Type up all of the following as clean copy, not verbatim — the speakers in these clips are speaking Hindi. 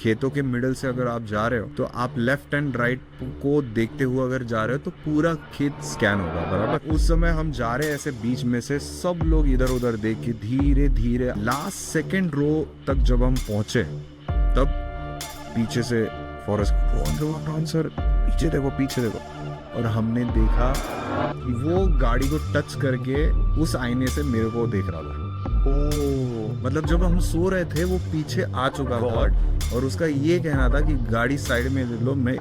खेतों के मिडल से अगर आप जा रहे हो तो आप लेफ्ट एंड राइट को देखते हुए अगर जा रहे हो तो पूरा खेत स्कैन होगा, बराबर। उस समय हम जा रहे हैं ऐसे बीच में से, सब लोग इधर उधर देख के धीरे धीरे लास्ट सेकंड रो तक जब हम पहुंचे तब पीछे से फॉरेस्ट सर पीछे देखो पीछे देखो, और हमने देखा कि वो गाड़ी को टच करके उस आईने से मेरे को देख रहा था। मतलब जब हम सो रहे थे वो पीछे आ चुका था और उसका ये कहना था कि गाड़ी साइड में ले लो, मैं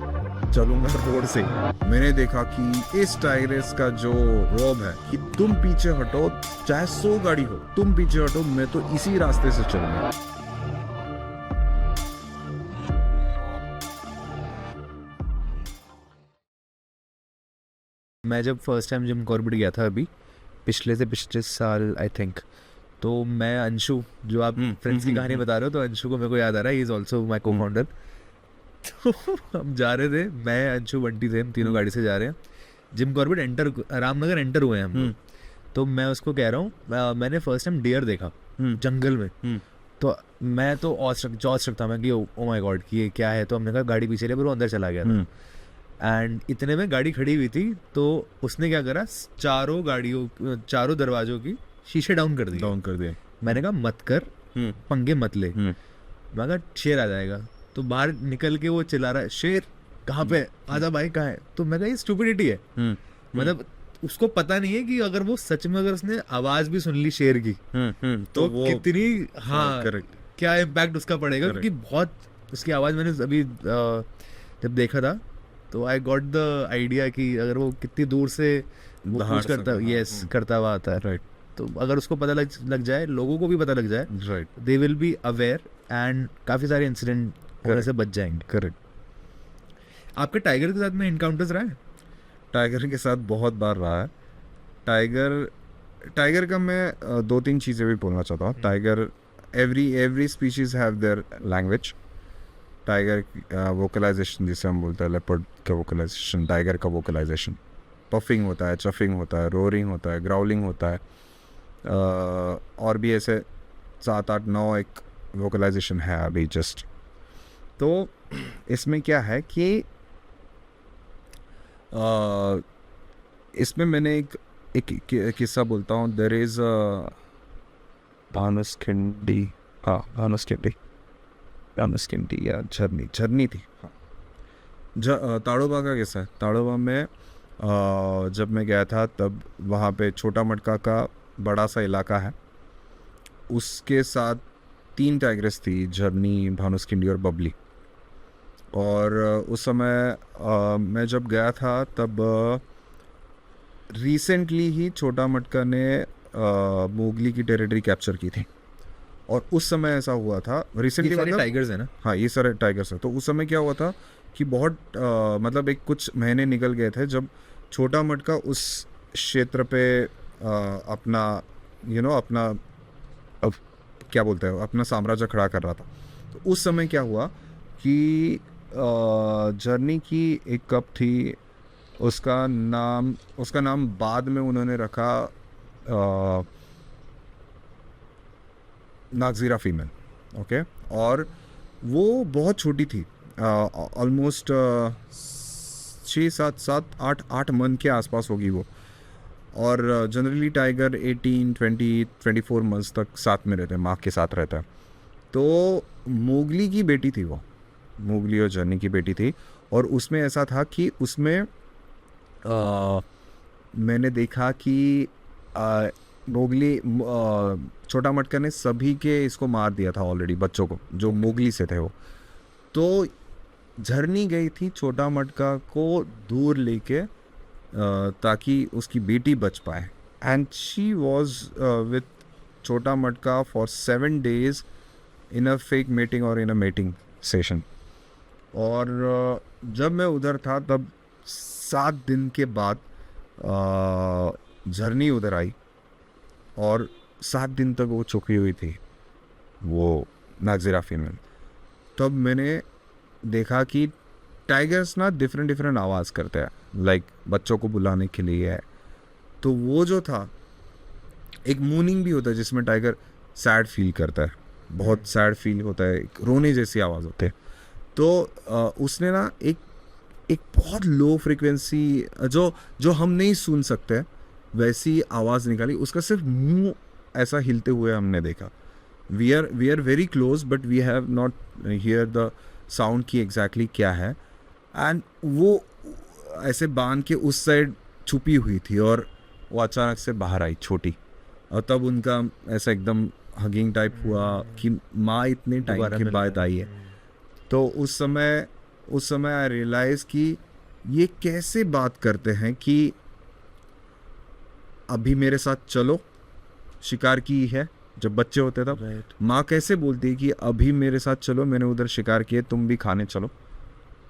चलूंगा रोड से। मैंने देखा कि इस टाइग्रेस का जो रॉब है कि तुम पीछे हटो, चाहे 100 गाड़ी हो, तुम पीछे हटो, मैं तो इसी रास्ते से चलूंगा। मैं जब फर्स्ट टाइम जिम कॉर्बेट गया था अभी पिछले साल आई थिंक, तो मैं अंशु, जो आप फ्रेंड्स की कहानी बता रहे हो, तो अंशु को मेरे को याद आ रहा है, ही इज ऑल्सो माई को फाउंडर। तो हम जा रहे थे, मैं अंशु बंटी थे, हम तीनों गाड़ी से जा रहे हैं जिम कॉर्बेट, रामनगर एंटर हुए हैं हम। तो मैं उसको कह रहा हूँ मैंने फर्स्ट टाइम डियर देखा जंगल में। तो मैं तो ऑस्ट्रक था मैं कि ओ माय गॉड कि ये क्या है। तो हमने कहा गाड़ी पीछे ले, पर वो अंदर चला गया था। एंड इतने में गाड़ी खड़ी हुई थी, तो उसने क्या करा, चारों दरवाजों की शीशे डाउन कर दिए। मैंने कहा मत कर, पंगे मत ले। मैं कहा शेर आ जाएगा। तो बाहर निकल के वो चिल्ला रहा है, शेर कहाँ पे, आजा भाई कहाँ है। तो मैं कहा ये स्टूपिडिटी है। मतलब उसको पता नहीं है कि अगर वो सच में अगर उसने आवाज भी सुन ली शेर की तो वो कितनी क्या इम्पैक्ट उसका पड़ेगा। क्योंकि बहुत उसकी आवाज मैंने अभी जब देखा था तो आई गॉट द आइडिया कि अगर वो कितनी दूर से वो पूछ करता हुआ आता है, राइट। तो अगर उसको पता लग जाए, लोगों को भी पता लग जाए, right, they will be aware and काफ़ी सारे इंसिडेंट होने से बच जाएंगे। करेक्ट। आपके टाइगर के साथ में इनकाउंटर्स रहा है? टाइगर के साथ बहुत बार रहा है। टाइगर का मैं 2-3 चीज़ें भी बोलना चाहता हूँ। Tiger every species have their language. Tiger vocalisation जिसे हम बोलते हैं, लेपर्ड का वोकलाइजेशन, टाइगर का वोकलाइजेशन, पफिंग होता है, चफिंग होता है, रोरिंग होता है, ग्राउलिंग होता है, और भी ऐसे 7-8-9 एक वोकलाइजेशन है अभी जस्ट। तो इसमें क्या है कि इसमें मैंने एक किस्सा बोलता हूँ। देयर इज भानुस्खिंडी या झरनी थी। ताड़ोबा का किस्सा है। ताड़ोबा में जब मैं गया था तब वहाँ पे छोटा मटका का बड़ा सा इलाका है, उसके साथ 3 टाइग्रेस थी, झरनी, भानुस्खिंडी और बबली। और उस समय मैं जब गया था तब रिसेंटली ही छोटा मटका ने मोगली की टेरिटरी कैप्चर की थी। और उस समय ऐसा हुआ था, रिसेंटली मतलब टाइगर्स है ना? हाँ, ये सारे टाइगर्स है। तो उस समय क्या हुआ था कि बहुत मतलब एक कुछ महीने निकल गए थे जब छोटा मटका उस क्षेत्र पे अपना अपना अब क्या बोलते हैं, अपना साम्राज्य खड़ा कर रहा था। तो उस समय क्या हुआ कि जर्नी की एक कप थी, उसका नाम बाद में उन्होंने रखा नागजीरा फीमेल। ओके। और वो बहुत छोटी थी, ऑलमोस्ट 6-7-8 मंथ के आसपास होगी वो। और जनरली टाइगर 18-20-24 मंथ्स तक साथ में रहते हैं, माँ के साथ रहता है। तो मोगली की बेटी थी वो, मोगली और जर्नी की बेटी थी। और उसमें ऐसा था कि उसमें मैंने देखा कि मोगली छोटा मटका ने सभी के इसको मार दिया था ऑलरेडी, बच्चों को जो मोगली से थे वो। तो झरनी गई थी छोटा मटका को दूर लेके ताकि उसकी बेटी बच पाए। एंड शी वॉज विथ छोटा मटका for 7 days in a fake meeting और इन अ मीटिंग सेशन। और जब मैं उधर था तब 7 दिन के बाद झरनी उधर आई और 7 दिन तक वो छुपी हुई थी, वो नागजीरा फीमेल। तब मैंने देखा कि टाइगर्स ना डिफरेंट आवाज़ करते हैं, लाइक बच्चों को बुलाने के लिए है। तो वो जो था, एक मूनिंग भी होता है जिसमें टाइगर सैड फील करता है, बहुत सैड फील होता है, एक रोने जैसी आवाज़ होती है। तो उसने ना एक एक बहुत लो फ्रिक्वेंसी जो जो हम नहीं सुन सकते वैसी आवाज़ निकाली। उसका सिर्फ मुंह ऐसा हिलते हुए हमने देखा। We are very close but we have not hear the sound की एग्जैक्टली क्या है। एंड वो ऐसे बांध के उस साइड छुपी हुई थी और वो अचानक से बाहर आई छोटी, और तब उनका ऐसा एकदम हगिंग टाइप हुआ कि माँ इतने टाइम के बाद आई है। तो उस समय आई रियलाइज कि ये कैसे बात करते हैं कि अभी मेरे साथ चलो, शिकार की है जब बच्चे होते तब Right. माँ कैसे बोलती है कि अभी मेरे साथ चलो, मैंने उधर शिकार किए, तुम भी खाने चलो।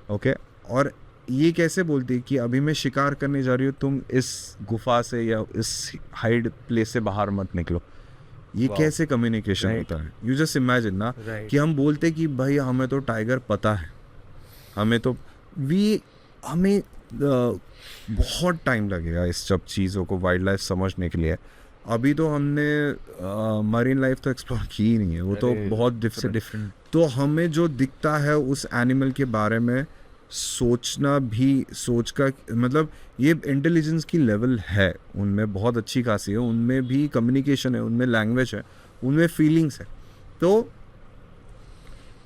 ओके, और ये कैसे बोलती है कि अभी मैं शिकार करने जा रही हूँ, तुम इस गुफा से या इस हाइड प्लेस से बाहर मत निकलो। ये Wow. कैसे कम्युनिकेशन Right. होता है? यू जस्ट इमेजिन ना Right. कि हम बोलते कि भाई हमें तो टाइगर पता है, हमें तो हमें बहुत टाइम लगेगा इस सब चीज़ों को वाइल्ड लाइफ समझने के लिए। अभी तो हमने मरीन लाइफ तो एक्सप्लोर की ही नहीं है, वो तो अरे, बहुत different. डिफरेंट। तो हमें जो दिखता है उस एनिमल के बारे में सोचना भी, सोच का मतलब ये इंटेलिजेंस की लेवल है उनमें, बहुत अच्छी खासी है उनमें भी, कम्युनिकेशन है उनमें, लैंग्वेज है उनमें, फीलिंग्स है। तो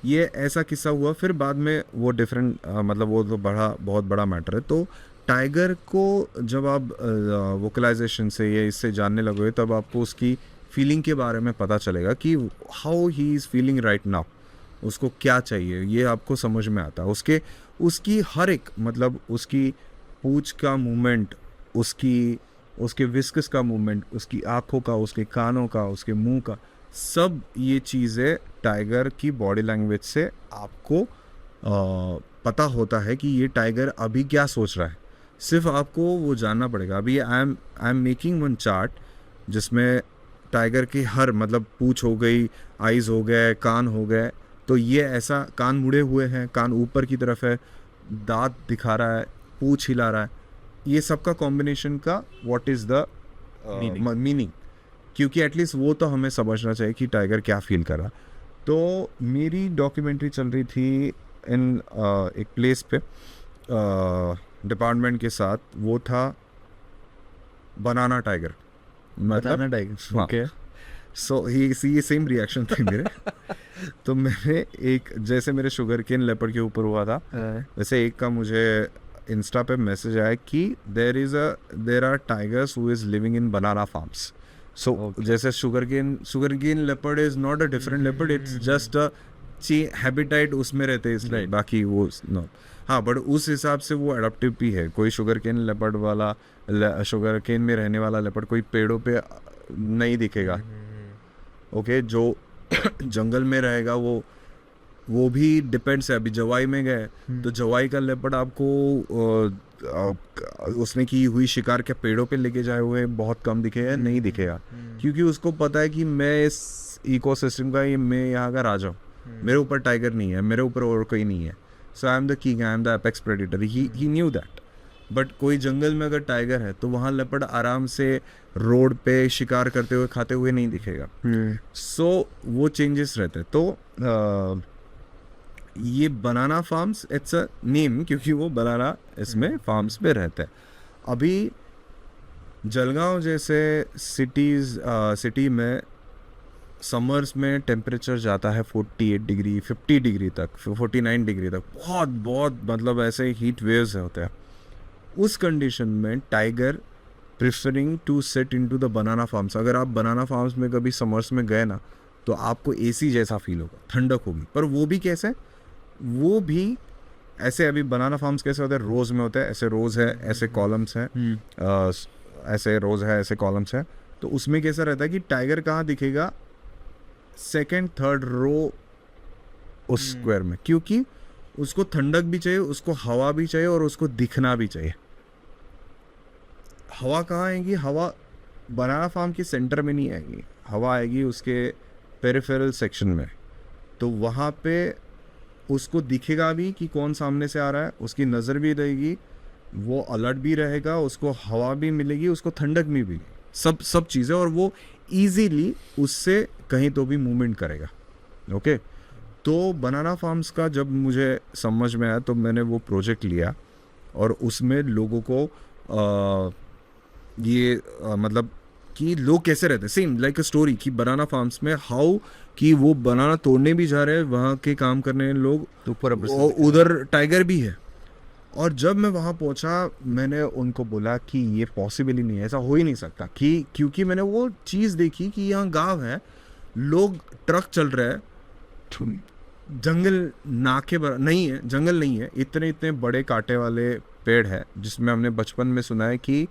ये ऐसा किस्सा हुआ। फिर बाद में वो डिफरेंट मतलब वो तो बहुत बड़ा मैटर है। तो टाइगर को जब आप वोकलाइजेशन से या इससे जानने लगोगे तब आपको उसकी फीलिंग के बारे में पता चलेगा कि how he is feeling right now, उसको क्या चाहिए ये आपको समझ में आता है। उसकी हर एक मतलब उसकी पूंछ का मूवमेंट, उसके विस्कस का मूवमेंट, उसकी आँखों का, उसके कानों का, उसके मुंह का, सब ये चीज़ें टाइगर की बॉडी लैंग्वेज से आपको पता होता है कि ये टाइगर अभी क्या सोच रहा है। सिर्फ आपको वो जानना पड़ेगा। अभी I am making one chart जिसमें टाइगर की हर मतलब पूंछ हो गई, आइज़ हो गए, कान हो गए, तो ये ऐसा कान मुड़े हुए हैं, कान ऊपर की तरफ है, दांत दिखा रहा है, पूंछ हिला रहा है, ये सब का कॉम्बिनेशन का व्हाट इज़ द मीनिंग, क्योंकि एटलीस्ट वो तो हमें समझना चाहिए कि टाइगर क्या फील कर रहा। तो मेरी डॉक्यूमेंट्री चल रही थी इन एक प्लेस पे डिपार्टमेंट के साथ, वो था बनाना टाइगर, मतलब Banana tiger. हाँ। Okay. सो ये सेम रिएक्शन थे मेरे। तो मैंने एक, जैसे मेरे शुगर केन लेपर्ड के ऊपर हुआ था, वैसे एक का मुझे इंस्टा पे मैसेज आया कि there are tigers who is living in banana farms. So Okay. जैसे sugarcane leopard is not a different leopard, it's just a habitat उसमें रहते हैं इसलिए, Right. बाकी वो नो। हाँ, बट उस हिसाब से वो एडाप्टिव भी है। कोई शुगर केन लेपर्ड वाला, शुगर केन में रहने वाला लेपर्ड कोई पेड़ों पे नहीं दिखेगा। ओके, जो जंगल में रहेगा वो भी डिपेंड्स है। अभी जवाई में गए तो जवाई का लेपर्ड आपको उसने की हुई शिकार के पेड़ों पे लेके जाए हुए बहुत कम दिखेगा, नहीं दिखेगा, क्योंकि उसको पता है कि मैं इस इकोसिस्टम का, मैं यहाँ का राजा हूँ, मेरे ऊपर टाइगर नहीं है, मेरे ऊपर और कोई नहीं है। So I am the king, I am the apex predator, he knew that. But कोई जंगल में अगर टाइगर है तो वहाँ लेपर्ड आराम से रोड पे शिकार करते हुए, खाते हुए नहीं दिखेगा। सो वो चेंजेस रहते हैं। तो ये बनाना फार्म्स, इट्स अ नेम क्योंकि वो बनाना इसमें फार्म्स पे रहते हैं। अभी जलगांव जैसे सिटी में समर्स में टेम्परेचर जाता है 48 डिग्री 50 डिग्री तक, 49 डिग्री तक, बहुत मतलब ऐसे हीट वेव्स होते हैं। उस कंडीशन में tiger preferring to set into the banana farms. अगर आप बनाना फार्म्स में कभी समर्स में गए ना तो आपको एसी जैसा फील होगा, ठंडक होगी। पर वो भी कैसे, वो भी ऐसे, अभी बनाना फार्म्स कैसे होते हैं, रोज में होते हैं, ऐसे रोज है, ऐसे कॉलम्स हैं, ऐसे रोज है, ऐसे कॉलम्स है। तो उसमें कैसा रहता है कि टाइगर कहाँ दिखेगा, सेकेंड थर्ड रो उस स्क्वायर में, क्योंकि उसको ठंडक भी चाहिए, उसको हवा भी चाहिए और उसको दिखना भी चाहिए। हवा कहाँ आएगी, हवा बनाना फार्म के सेंटर में नहीं आएगी, हवा आएगी उसके पेरिफेरल सेक्शन में। तो वहाँ पे उसको दिखेगा भी कि कौन सामने से आ रहा है, उसकी नज़र भी रहेगी, वो अलर्ट भी रहेगा, उसको हवा भी मिलेगी, उसको ठंडक भी मिलेगी, सब चीज़ें, और वो इजीली उससे कहीं तो भी मूवमेंट करेगा। ओके, तो बनाना फार्म्स का जब मुझे समझ में आया तो मैंने वो प्रोजेक्ट लिया और उसमें लोगों को मतलब कि लोग कैसे रहते हैं, सेम लाइक अ स्टोरी कि बनाना फार्म्स में हाउ कि वो बनाना तोड़ने भी जा रहे हैं वहाँ के काम करने लोग, तो ऊपर उधर टाइगर भी है। और जब मैं वहाँ पहुँचा मैंने उनको बोला कि ये पॉसिबल ही नहीं है, ऐसा हो ही नहीं सकता, कि क्योंकि मैंने वो चीज़ देखी कि यहाँ गांव है, लोग ट्रक चल रहे हैं, जंगल नाके नहीं है, जंगल नहीं है, इतने इतने बड़े कांटे वाले पेड़ है, जिसमें हमने बचपन में सुना है कि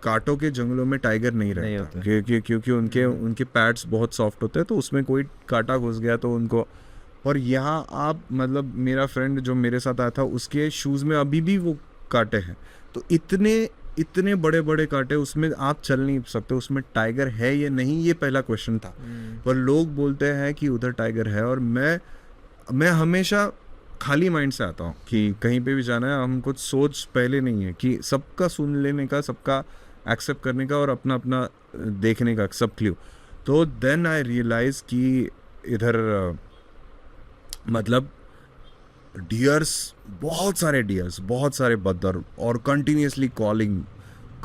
कांटों के जंगलों में टाइगर नहीं रहता, क्योंकि उनके पैड्स बहुत सॉफ्ट होते हैं, तो उसमें कोई कांटा घुस गया तो उनको। और यहाँ आप मतलब मेरा फ्रेंड जो मेरे साथ आया था उसके शूज़ में अभी भी वो कांटे हैं, तो इतने बड़े बड़े कांटे, उसमें आप चल नहीं सकते, उसमें टाइगर है या नहीं ये पहला क्वेश्चन था। पर लोग बोलते हैं कि उधर टाइगर है, और मैं हमेशा खाली माइंड से आता हूँ कि कहीं पे भी जाना है, हम कुछ सोच पहले नहीं है कि सबका सुन लेने का, सबका एक्सेप्ट करने का और अपना अपना देखने का सब क्ल्यू। तो देन आई रियलाइज कि इधर मतलब डियर्स, बहुत सारे बदर, और कंटिन्यूसली कॉलिंग,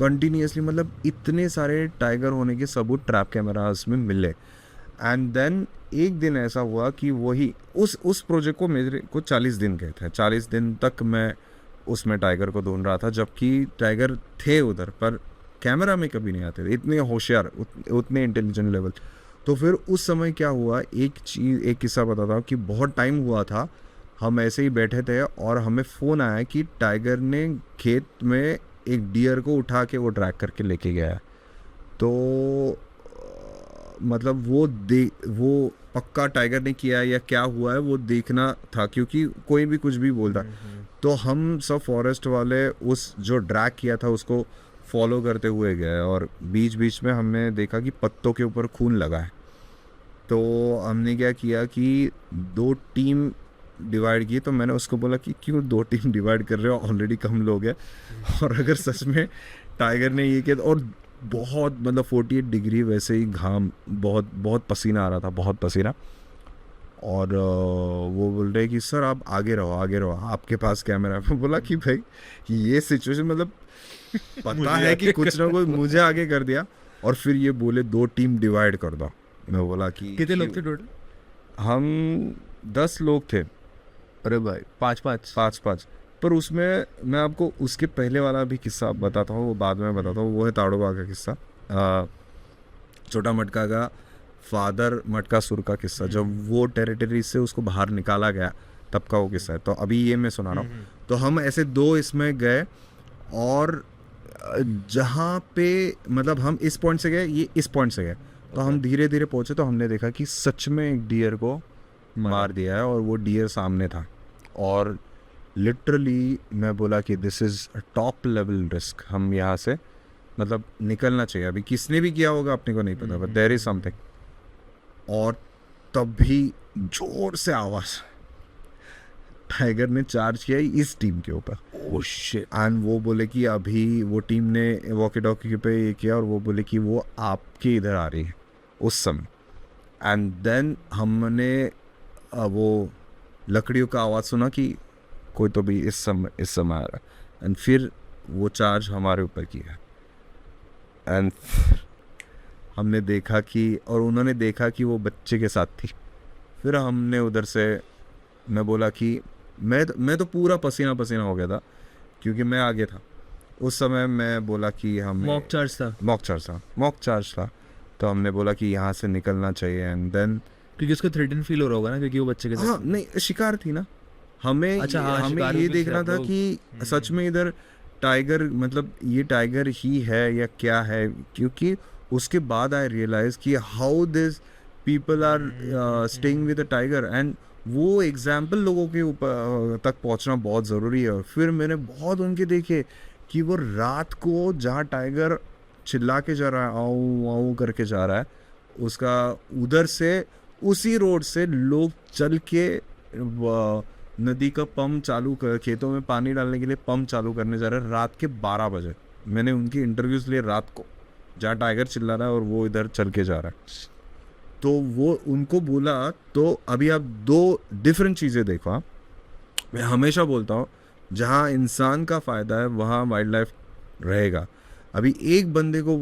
मतलब इतने सारे टाइगर होने के सबूत ट्रैप कैमरास में मिले। एंड देन एक दिन ऐसा हुआ कि वही उस प्रोजेक्ट को मेरे को 40 दिन गए थे, 40 दिन तक मैं उसमें टाइगर को ढूंढ रहा था, जबकि टाइगर थे उधर पर कैमरा में कभी नहीं आते थे, इतने होशियार, उतने इंटेलिजेंट लेवल। तो फिर उस समय क्या हुआ, एक किस्सा बताता हूँ कि बहुत टाइम हुआ था, हम ऐसे ही बैठे थे और हमें फ़ोन आया कि टाइगर ने खेत में एक डियर को उठा के वो ड्रैग करके लेके गया है। तो मतलब वो पक्का टाइगर ने किया है या क्या हुआ है वो देखना था, क्योंकि कोई भी कुछ भी बोलता। तो हम सब फॉरेस्ट वाले उस जो ड्रैग किया था उसको फॉलो करते हुए गए, और बीच बीच में हमने देखा कि पत्तों के ऊपर खून लगा है। तो हमने क्या किया कि 2 टीम डिवाइड की। तो मैंने उसको बोला कि क्यों 2 टीम डिवाइड कर रहे हो, ऑलरेडी कम लोग हैं, और अगर सच में टाइगर ने ये किया, और बहुत मतलब 48 डिग्री वैसे ही घाम, बहुत पसीना आ रहा था, बहुत पसीना। और वो बोल रहे कि सर आप आगे रहो, आपके पास कैमरा है। बोला कि भाई ये सिचुएशन मतलब पता है कि कुछ ना कुछ मुझे आगे कर दिया, और फिर ये बोले 2 टीम डिवाइड कर दो। मैं बोला कि कितने लोग थे टोटल? हम 10 लोग थे। अरे भाई 5-5 पर उसमें मैं आपको उसके पहले वाला भी किस्सा बताता हूँ, वो बाद में बताता हूँ, वो है ताड़ोबा का किस्सा, छोटा मटका का फादर मटकासुर का किस्सा, जब वो टेरिटरी से उसको बाहर निकाला गया तब का वो किस्सा है। तो अभी ये मैं सुना रहा हूँ। तो हम ऐसे 2 इसमें गए, और जहाँ पे मतलब हम इस पॉइंट से गए, ये इस पॉइंट से गए, तो हम धीरे धीरे पहुँचे, तो हमने देखा कि सच में एक डियर को मार दिया है, और वो डियर सामने था। और लिटरली मैं बोला कि this is top level risk, हम यहाँ से मतलब निकलना चाहिए। अभी किसने भी किया होगा अपने को नहीं पता, बट देयर इज समथिंग। और तब भी जोर से आवाज़, टाइगर ने चार्ज किया इस टीम के ऊपर। Oh shit. एंड वो बोले कि अभी वो टीम ने वॉकी टॉकी पे ये किया, और वो बोले कि वो आपके इधर आ रही है उस समय। एंड देन हमने वो लकड़ियों का आवाज़ सुना कि कोई तो भी इस समय आ रहा है, एंड फिर वो चार्ज हमारे ऊपर किया। एंड हमने देखा कि, और उन्होंने देखा कि वो बच्चे के साथ थी। फिर हमने उधर से, मैं बोला कि मैं तो पूरा पसीना पसीना हो गया था, क्योंकि मैं आगे था उस समय। मैं बोला कि हम मॉक चार्ज था। तो हमने बोला कि यहाँ से निकलना चाहिए। एंड देन क्योंकि उसको थ्रेटन फील हो रहा होगा ना, क्योंकि वो बच्चे के साथ। हाँ नहीं, शिकार थी ना, हमें अच्छा, हाँ, हमें ये देखना था कि सच में इधर टाइगर, मतलब ये टाइगर ही है या क्या है। क्योंकि उसके बाद आई रियलाइज कि how this people are staying with a tiger, and वो एग्जाम्पल लोगों के ऊपर तक पहुंचना बहुत ज़रूरी है। फिर मैंने बहुत उनके देखे कि वो रात को जहाँ टाइगर चिल्ला के जा रहा है, आऊ आऊ करके जा रहा है, उसका उधर से उसी रोड से लोग चल के नदी का पंप चालू कर, खेतों में पानी डालने के लिए पंप चालू करने जा रहे हैं रात के 12 बजे। मैंने उनकी इंटरव्यूज़ लिए रात को, जहाँ टाइगर चिल्ला रहा है और वो इधर चल के जा रहा है। तो वो उनको बोला, तो अभी आप दो डिफरेंट चीज़ें देखो। आप, मैं हमेशा बोलता हूँ जहाँ इंसान का फ़ायदा है वहाँ वाइल्ड लाइफ रहेगा। अभी एक बंदे को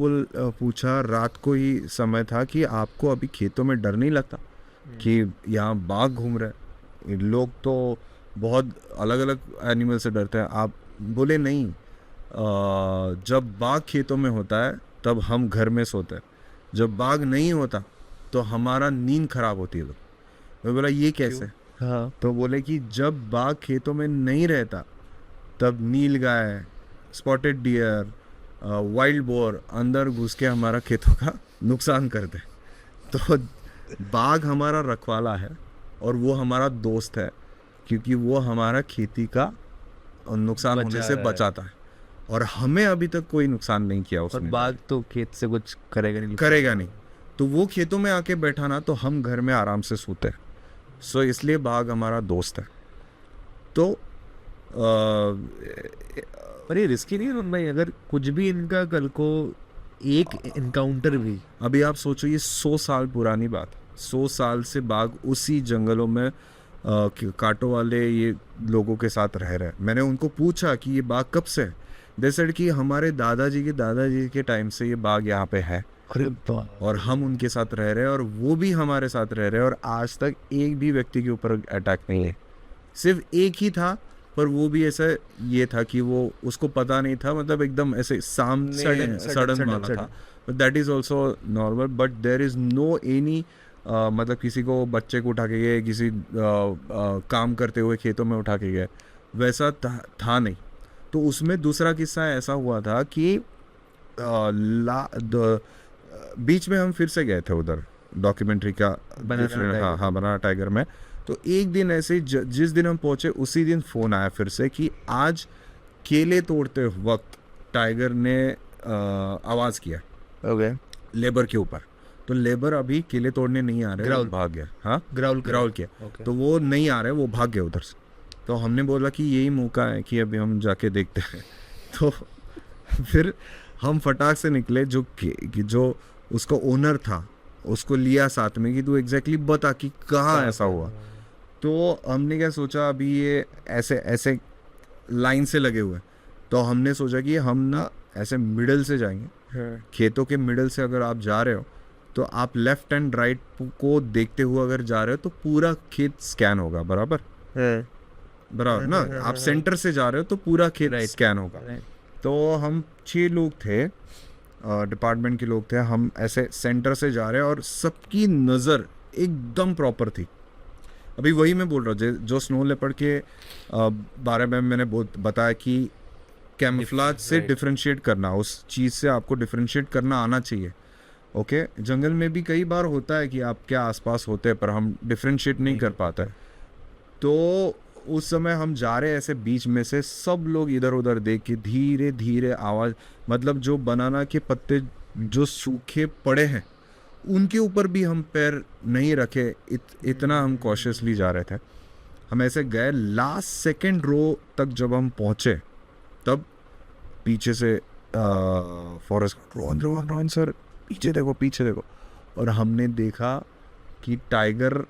पूछा, रात को ही समय था, कि आपको अभी खेतों में डर नहीं लगता कि यहाँ बाघ घूम रहे हैं? लोग तो बहुत अलग अलग एनिमल से डरते हैं। आप बोले नहीं, जब बाघ खेतों में होता है तब हम घर में सोते हैं, जब बाघ नहीं होता तो हमारा नींद खराब होती है। मैं बोला ये कैसे? हाँ, तो बोले कि जब बाघ खेतों में नहीं रहता तब नील गाय, स्पॉटेड डियर, वाइल्ड बोर अंदर घुस के हमारा खेतों का नुकसान करते हैं। तो बाघ हमारा रखवाला है और वो हमारा दोस्त है, क्योंकि वो हमारा खेती का नुकसान होने से बचाता है, और हमें अभी तक कोई नुकसान नहीं किया और उसने। बाघ तो खेत से कुछ करेगा नहीं। तो वो खेतों में आके बैठा ना, तो हम घर में आराम से सोते हैं। सो इसलिए बाघ हमारा दोस्त है। तो पर ये रिस्की नहीं है रोहन भाई? अगर कुछ भी इनका कल को एक इनकाउंटर भी, अभी आप सोचो, ये 100 साल पुरानी बात, 100 साल से बाघ उसी जंगलों में कांटों वाले ये लोगों के साथ रह रहे हैं। मैंने उनको पूछा कि ये बाघ कब से है? दे सेड कि हमारे दादाजी के टाइम से ये बाघ यहाँ पे है, और हम उनके साथ रह रहे हैं, और वो भी हमारे साथ रह रहे हैं, और आज तक एक भी व्यक्ति के ऊपर अटैक नहीं है। सिर्फ एक ही था, पर वो भी ऐसा ये था कि वो उसको पता नहीं था, मतलब एकदम ऐसे सामने सडन मारा था। But that is also normal, but there is no any मतलब किसी को बच्चे को उठा के गए, किसी काम करते हुए खेतों में उठा के गए, वैसा था नहीं। तो उसमें दूसरा किस्सा ऐसा हुआ था कि बीच में हम फिर से गए थे उधर डॉक्यूमेंट्री का, बनाना टाइगर में। तो एक दिन ऐसे जिस दिन हम पहुंचे उसी दिन फ़ोन आया फिर से कि आज केले तोड़ते वक्त टाइगर ने आवाज़ किया लेबर के ऊपर। तो लेबर अभी केले तोड़ने नहीं आ रहे, भाग गया। हाँ, ग्राउल किया। तो वो नहीं आ रहे, वो भाग गए उधर से। तो हमने बोला कि यही मौका है कि अभी हम जाके देखते हैं। तो फिर हम फटाक से निकले, जो उसका ओनर था उसको लिया साथ में कि तू एग्जैक्टली बता कि कहाँ ऐसा हुआ। तो हमने क्या सोचा, अभी ये ऐसे लाइन से लगे हुए, तो हमने सोचा कि हम ना ऐसे मिडल से जाएंगे। खेतों के मिडल से अगर आप जा रहे हो तो आप लेफ्ट एंड राइट को देखते हुए अगर जा रहे हो तो पूरा खेत स्कैन होगा, बराबर ना? आप सेंटर से जा रहे हो तो पूरा खेत स्कैन होगा। तो हम 6 लोग थे, डिपार्टमेंट के लोग थे, हम ऐसे सेंटर से जा रहे हैं और सबकी नज़र एकदम प्रॉपर थी। अभी वही मैं बोल रहा हूँ, जो स्नो लेपर्ड के बारे में मैंने बताया कि कैमोफ्लेज से डिफरेंशिएट करना, उस चीज़ से आपको डिफरेंशिएट करना आना चाहिए। ओके, जंगल में भी कई बार होता है कि आप क्या आसपास होते हैं पर हम डिफरेंशिएट नहीं कर पाते। तो उस समय हम जा रहे ऐसे बीच में से, सब लोग इधर उधर देख के धीरे धीरे आवाज़, मतलब जो बनाना के पत्ते जो सूखे पड़े हैं उनके ऊपर भी हम पैर नहीं रखे, इतना हम कॉशियसली जा रहे थे। हम ऐसे गए, लास्ट सेकंड रो तक जब हम पहुँचे तब पीछे से फॉरेस्ट रोहन सर पीछे देखो, और हमने देखा कि टाइगर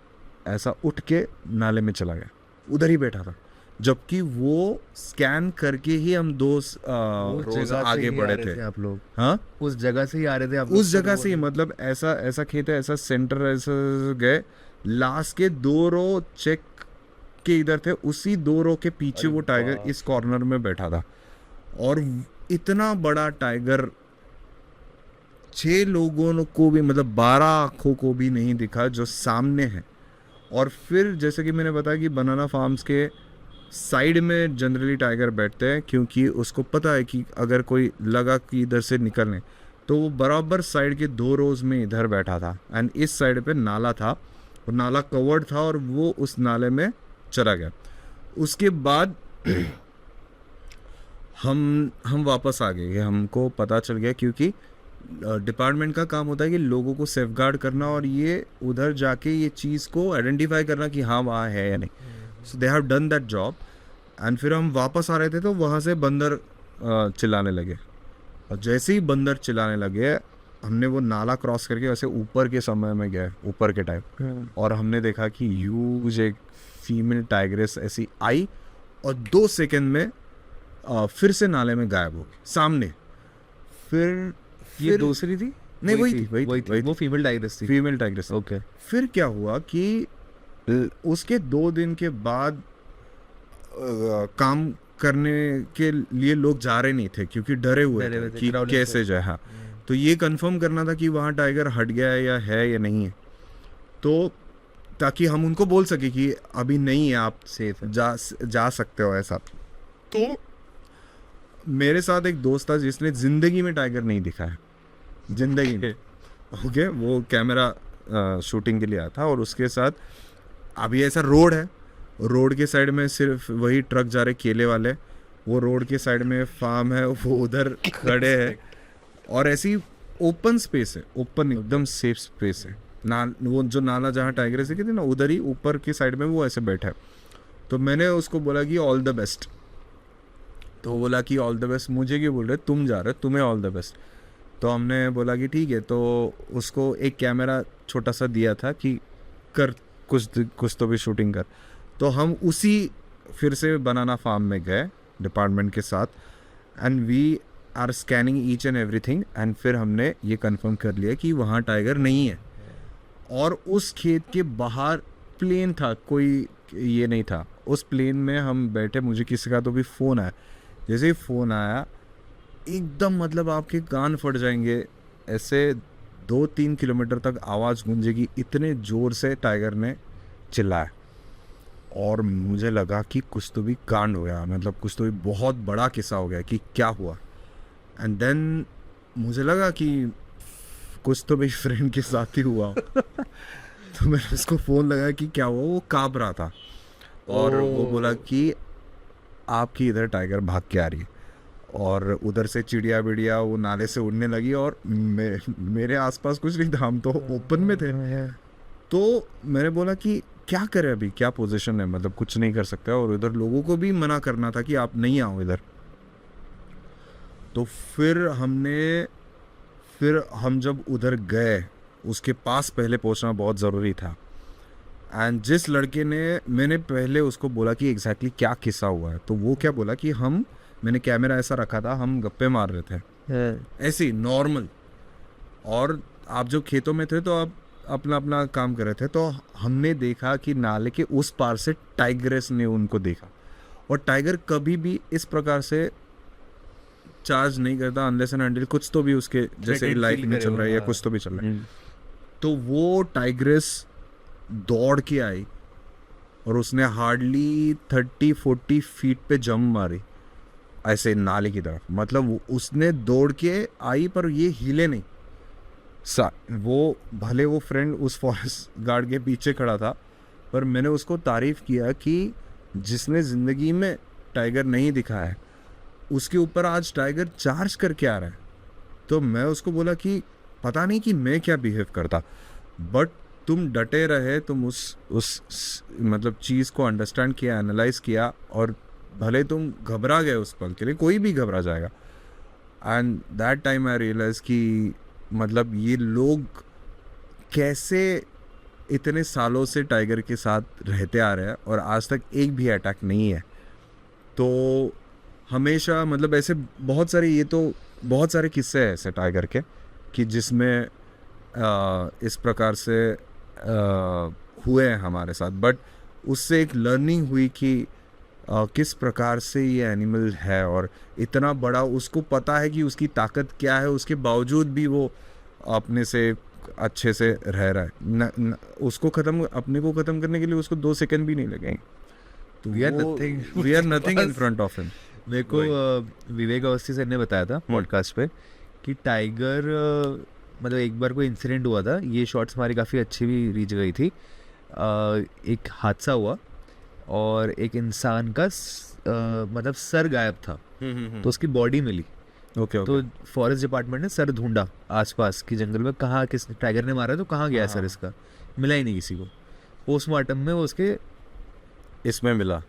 ऐसा उठ के नाले में चला गया, उधर ही बैठा था, जबकि वो स्कैन करके ही हम 2 रोज आगे बढ़े थे। आप लोग हाँ, उस जगह से ही आ रहे थे आप? उस जगह से ही, मतलब ऐसा खेत है, ऐसा सेंटर, ऐसा गए, लास्ट के 2 रो चेक के इधर थे, उसी 2 रो के पीछे वो टाइगर इस कॉर्नर में बैठा था। और इतना बड़ा टाइगर 6 लोगों को भी, मतलब 12 आँखों को भी नहीं दिखा जो सामने है। और फिर जैसे कि मैंने बताया कि बनाना फार्म्स के साइड में जनरली टाइगर बैठते हैं, क्योंकि उसको पता है कि अगर कोई लगा कि इधर से निकलने, तो वो बराबर साइड के 2 रोज में इधर बैठा था। एंड इस साइड पे नाला था, और नाला कवर्ड था, और वो उस नाले में चला गया। उसके बाद हम वापस आ गए। हमको पता चल गया, क्योंकि डिपार्टमेंट का काम होता है कि लोगों को सेफगार्ड करना और ये उधर जाके ये चीज़ को आइडेंटिफाई करना कि हाँ वहाँ है या नहीं। So they have done that job. And फिर हम वापस आ रहे थे तो वहाँ से बंदर चिल्लाने लगे, और जैसे ही बंदर चिल्लाने लगे हमने वो नाला क्रॉस करके वैसे ऊपर के समय में गए, ऊपर के टाइम, और हमने देखा कि ह्यूज एक फीमेल टाइग्रेस ऐसी आई और 2 सेकंड में फिर से नाले में गायब हो गई सामने। फिर ये दूसरी थी? नहीं, वही थी। वो फीमेल टाइग्रेस थी। Female tigress. ओके। फिर क्या हुआ कि उसके 2 दिन के बाद काम करने के लिए लोग जा रहे नहीं थे क्योंकि डरे हुए थे कि कैसे जाए। हाँ, तो ये कंफर्म करना था कि वहाँ टाइगर हट गया है या नहीं है, तो ताकि हम उनको बोल सके कि अभी नहीं है, आप सेफ है, जा सकते हो ऐसा। तो मेरे साथ एक दोस्त था जिसने जिंदगी में टाइगर नहीं दिखा है, जिंदगी में। ओके, वो कैमरा शूटिंग के लिए आया था और उसके साथ अभी ऐसा रोड है, रोड के साइड में सिर्फ वही ट्रक जा रहे केले वाले, वो रोड के साइड में फार्म है, वो उधर खड़े हैं और ऐसी ओपन स्पेस है, ओपन एकदम सेफ स्पेस है ना। वो जो नाला जहाँ टाइगर से थी ना, उधर ही ऊपर की साइड में वो ऐसे बैठा है। तो मैंने उसको बोला कि ऑल द बेस्ट, तो बोला कि ऑल द बेस्ट। मुझे क्यों बोल रहे, तुम जा रहे, तुम्हें ऑल द बेस्ट। तो हमने बोला कि ठीक है। तो उसको एक कैमरा छोटा सा दिया था कि कर कुछ तो भी शूटिंग कर। तो हम उसी फिर से बनाना फार्म में गए डिपार्टमेंट के साथ, and we are scanning each and everything, and फिर हमने ये कंफर्म कर लिया कि वहाँ टाइगर नहीं है। और उस खेत के बाहर प्लेन था, कोई ये नहीं था। उस प्लेन में हम बैठे, मुझे किसी का तो भी फ़ोन आया। जैसे ही फ़ोन आया एकदम मतलब आपके कान फट जाएंगे, ऐसे 2-3 किलोमीटर तक आवाज़ गूंजेगी, इतने ज़ोर से टाइगर ने चिल्लाया। और मुझे लगा कि कुछ तो भी कांड हो गया, मतलब कुछ तो भी बहुत बड़ा किस्सा हो गया कि क्या हुआ। एंड देन मुझे लगा कि कुछ तो भी फ्रेंड के साथ ही हुआ। तो मैंने उसको फ़ोन लगाया कि क्या हुआ। वो काँप रहा था और वो बोला कि आपकी इधर टाइगर भाग के आ रही है, और उधर से चिड़िया बिड़िया वो नाले से उड़ने लगी, और मेरे आसपास कुछ नहीं था, हम तो ओपन में थे। तो मैंने बोला कि क्या करें अभी, क्या पोजीशन है, मतलब कुछ नहीं कर सकता, और इधर लोगों को भी मना करना था कि आप नहीं आओ इधर। तो फिर हम जब उधर गए, उसके पास पहले पहुंचना बहुत ज़रूरी था। एंड जिस लड़के ने, मैंने पहले उसको बोला कि एग्जैक्टली क्या किस्सा हुआ है, तो वो क्या बोला कि मैंने कैमरा ऐसा रखा था, हम गप्पे मार रहे थे ऐसे ही नॉर्मल, और आप जो खेतों में थे तो आप अपना अपना काम कर रहे थे। तो हमने देखा कि नाले के उस पार से टाइग्रेस ने उनको देखा, और टाइगर कभी भी इस प्रकार से चार्ज नहीं करता अनलेस एंड अनटिल कुछ तो भी उसके जैसे लाइफ में चल रहा है या कुछ तो भी चल रहा है। तो वो टाइग्रेस दौड़ के आई और उसने हार्डली 30-40 फीट पे जंप मारी ऐसे नाले की तरफ। मतलब उसने दौड़ के आई पर ये हिले नहीं। वो भले वो फ्रेंड उस फॉरेस्ट गार्ड के पीछे खड़ा था, पर मैंने उसको तारीफ़ किया कि जिसने ज़िंदगी में टाइगर नहीं दिखा है उसके ऊपर आज टाइगर चार्ज करके आ रहा है। तो मैं उसको बोला कि पता नहीं कि मैं क्या बिहेव करता, बट तुम डटे रहे, तुम उस मतलब चीज़ को अंडरस्टैंड किया, एनालाइज किया, और भले तुम घबरा गए उस पल के लिए, कोई भी घबरा जाएगा। And that time I realise कि मतलब ये लोग कैसे इतने सालों से टाइगर के साथ रहते आ रहे हैं और आज तक एक भी अटैक नहीं है। तो हमेशा मतलब ऐसे बहुत सारे किस्से हैं ऐसे टाइगर के कि जिसमें इस प्रकार से हुए हैं हमारे साथ, बट उससे एक लर्निंग हुई कि किस प्रकार से ये एनिमल है और इतना बड़ा, उसको पता है कि उसकी ताकत क्या है, उसके बावजूद भी वो अपने से अच्छे से रह रहा है। उसको अपने को ख़त्म करने के लिए उसको 2 सेकंड भी नहीं लगेंगे। तो we are nothing in front of him. मेरे को विवेक अवस्थी सर ने बताया था पॉडकास्ट पे कि टाइगर मतलब एक बार कोई इंसिडेंट हुआ था, ये शॉट्स हमारी काफ़ी अच्छी भी रीच गई थी। एक हादसा हुआ और एक इंसान का मतलब सर गायब था, तो उसकी बॉडी मिली। ओके। तो फॉरेस्ट डिपार्टमेंट ने सर ढूंढा आसपास की जंगल में, कहाँ किस टाइगर ने मारा, तो कहाँ गया सर इसका, मिला ही नहीं किसी को। पोस्टमार्टम में वो उसके इसमें मिला,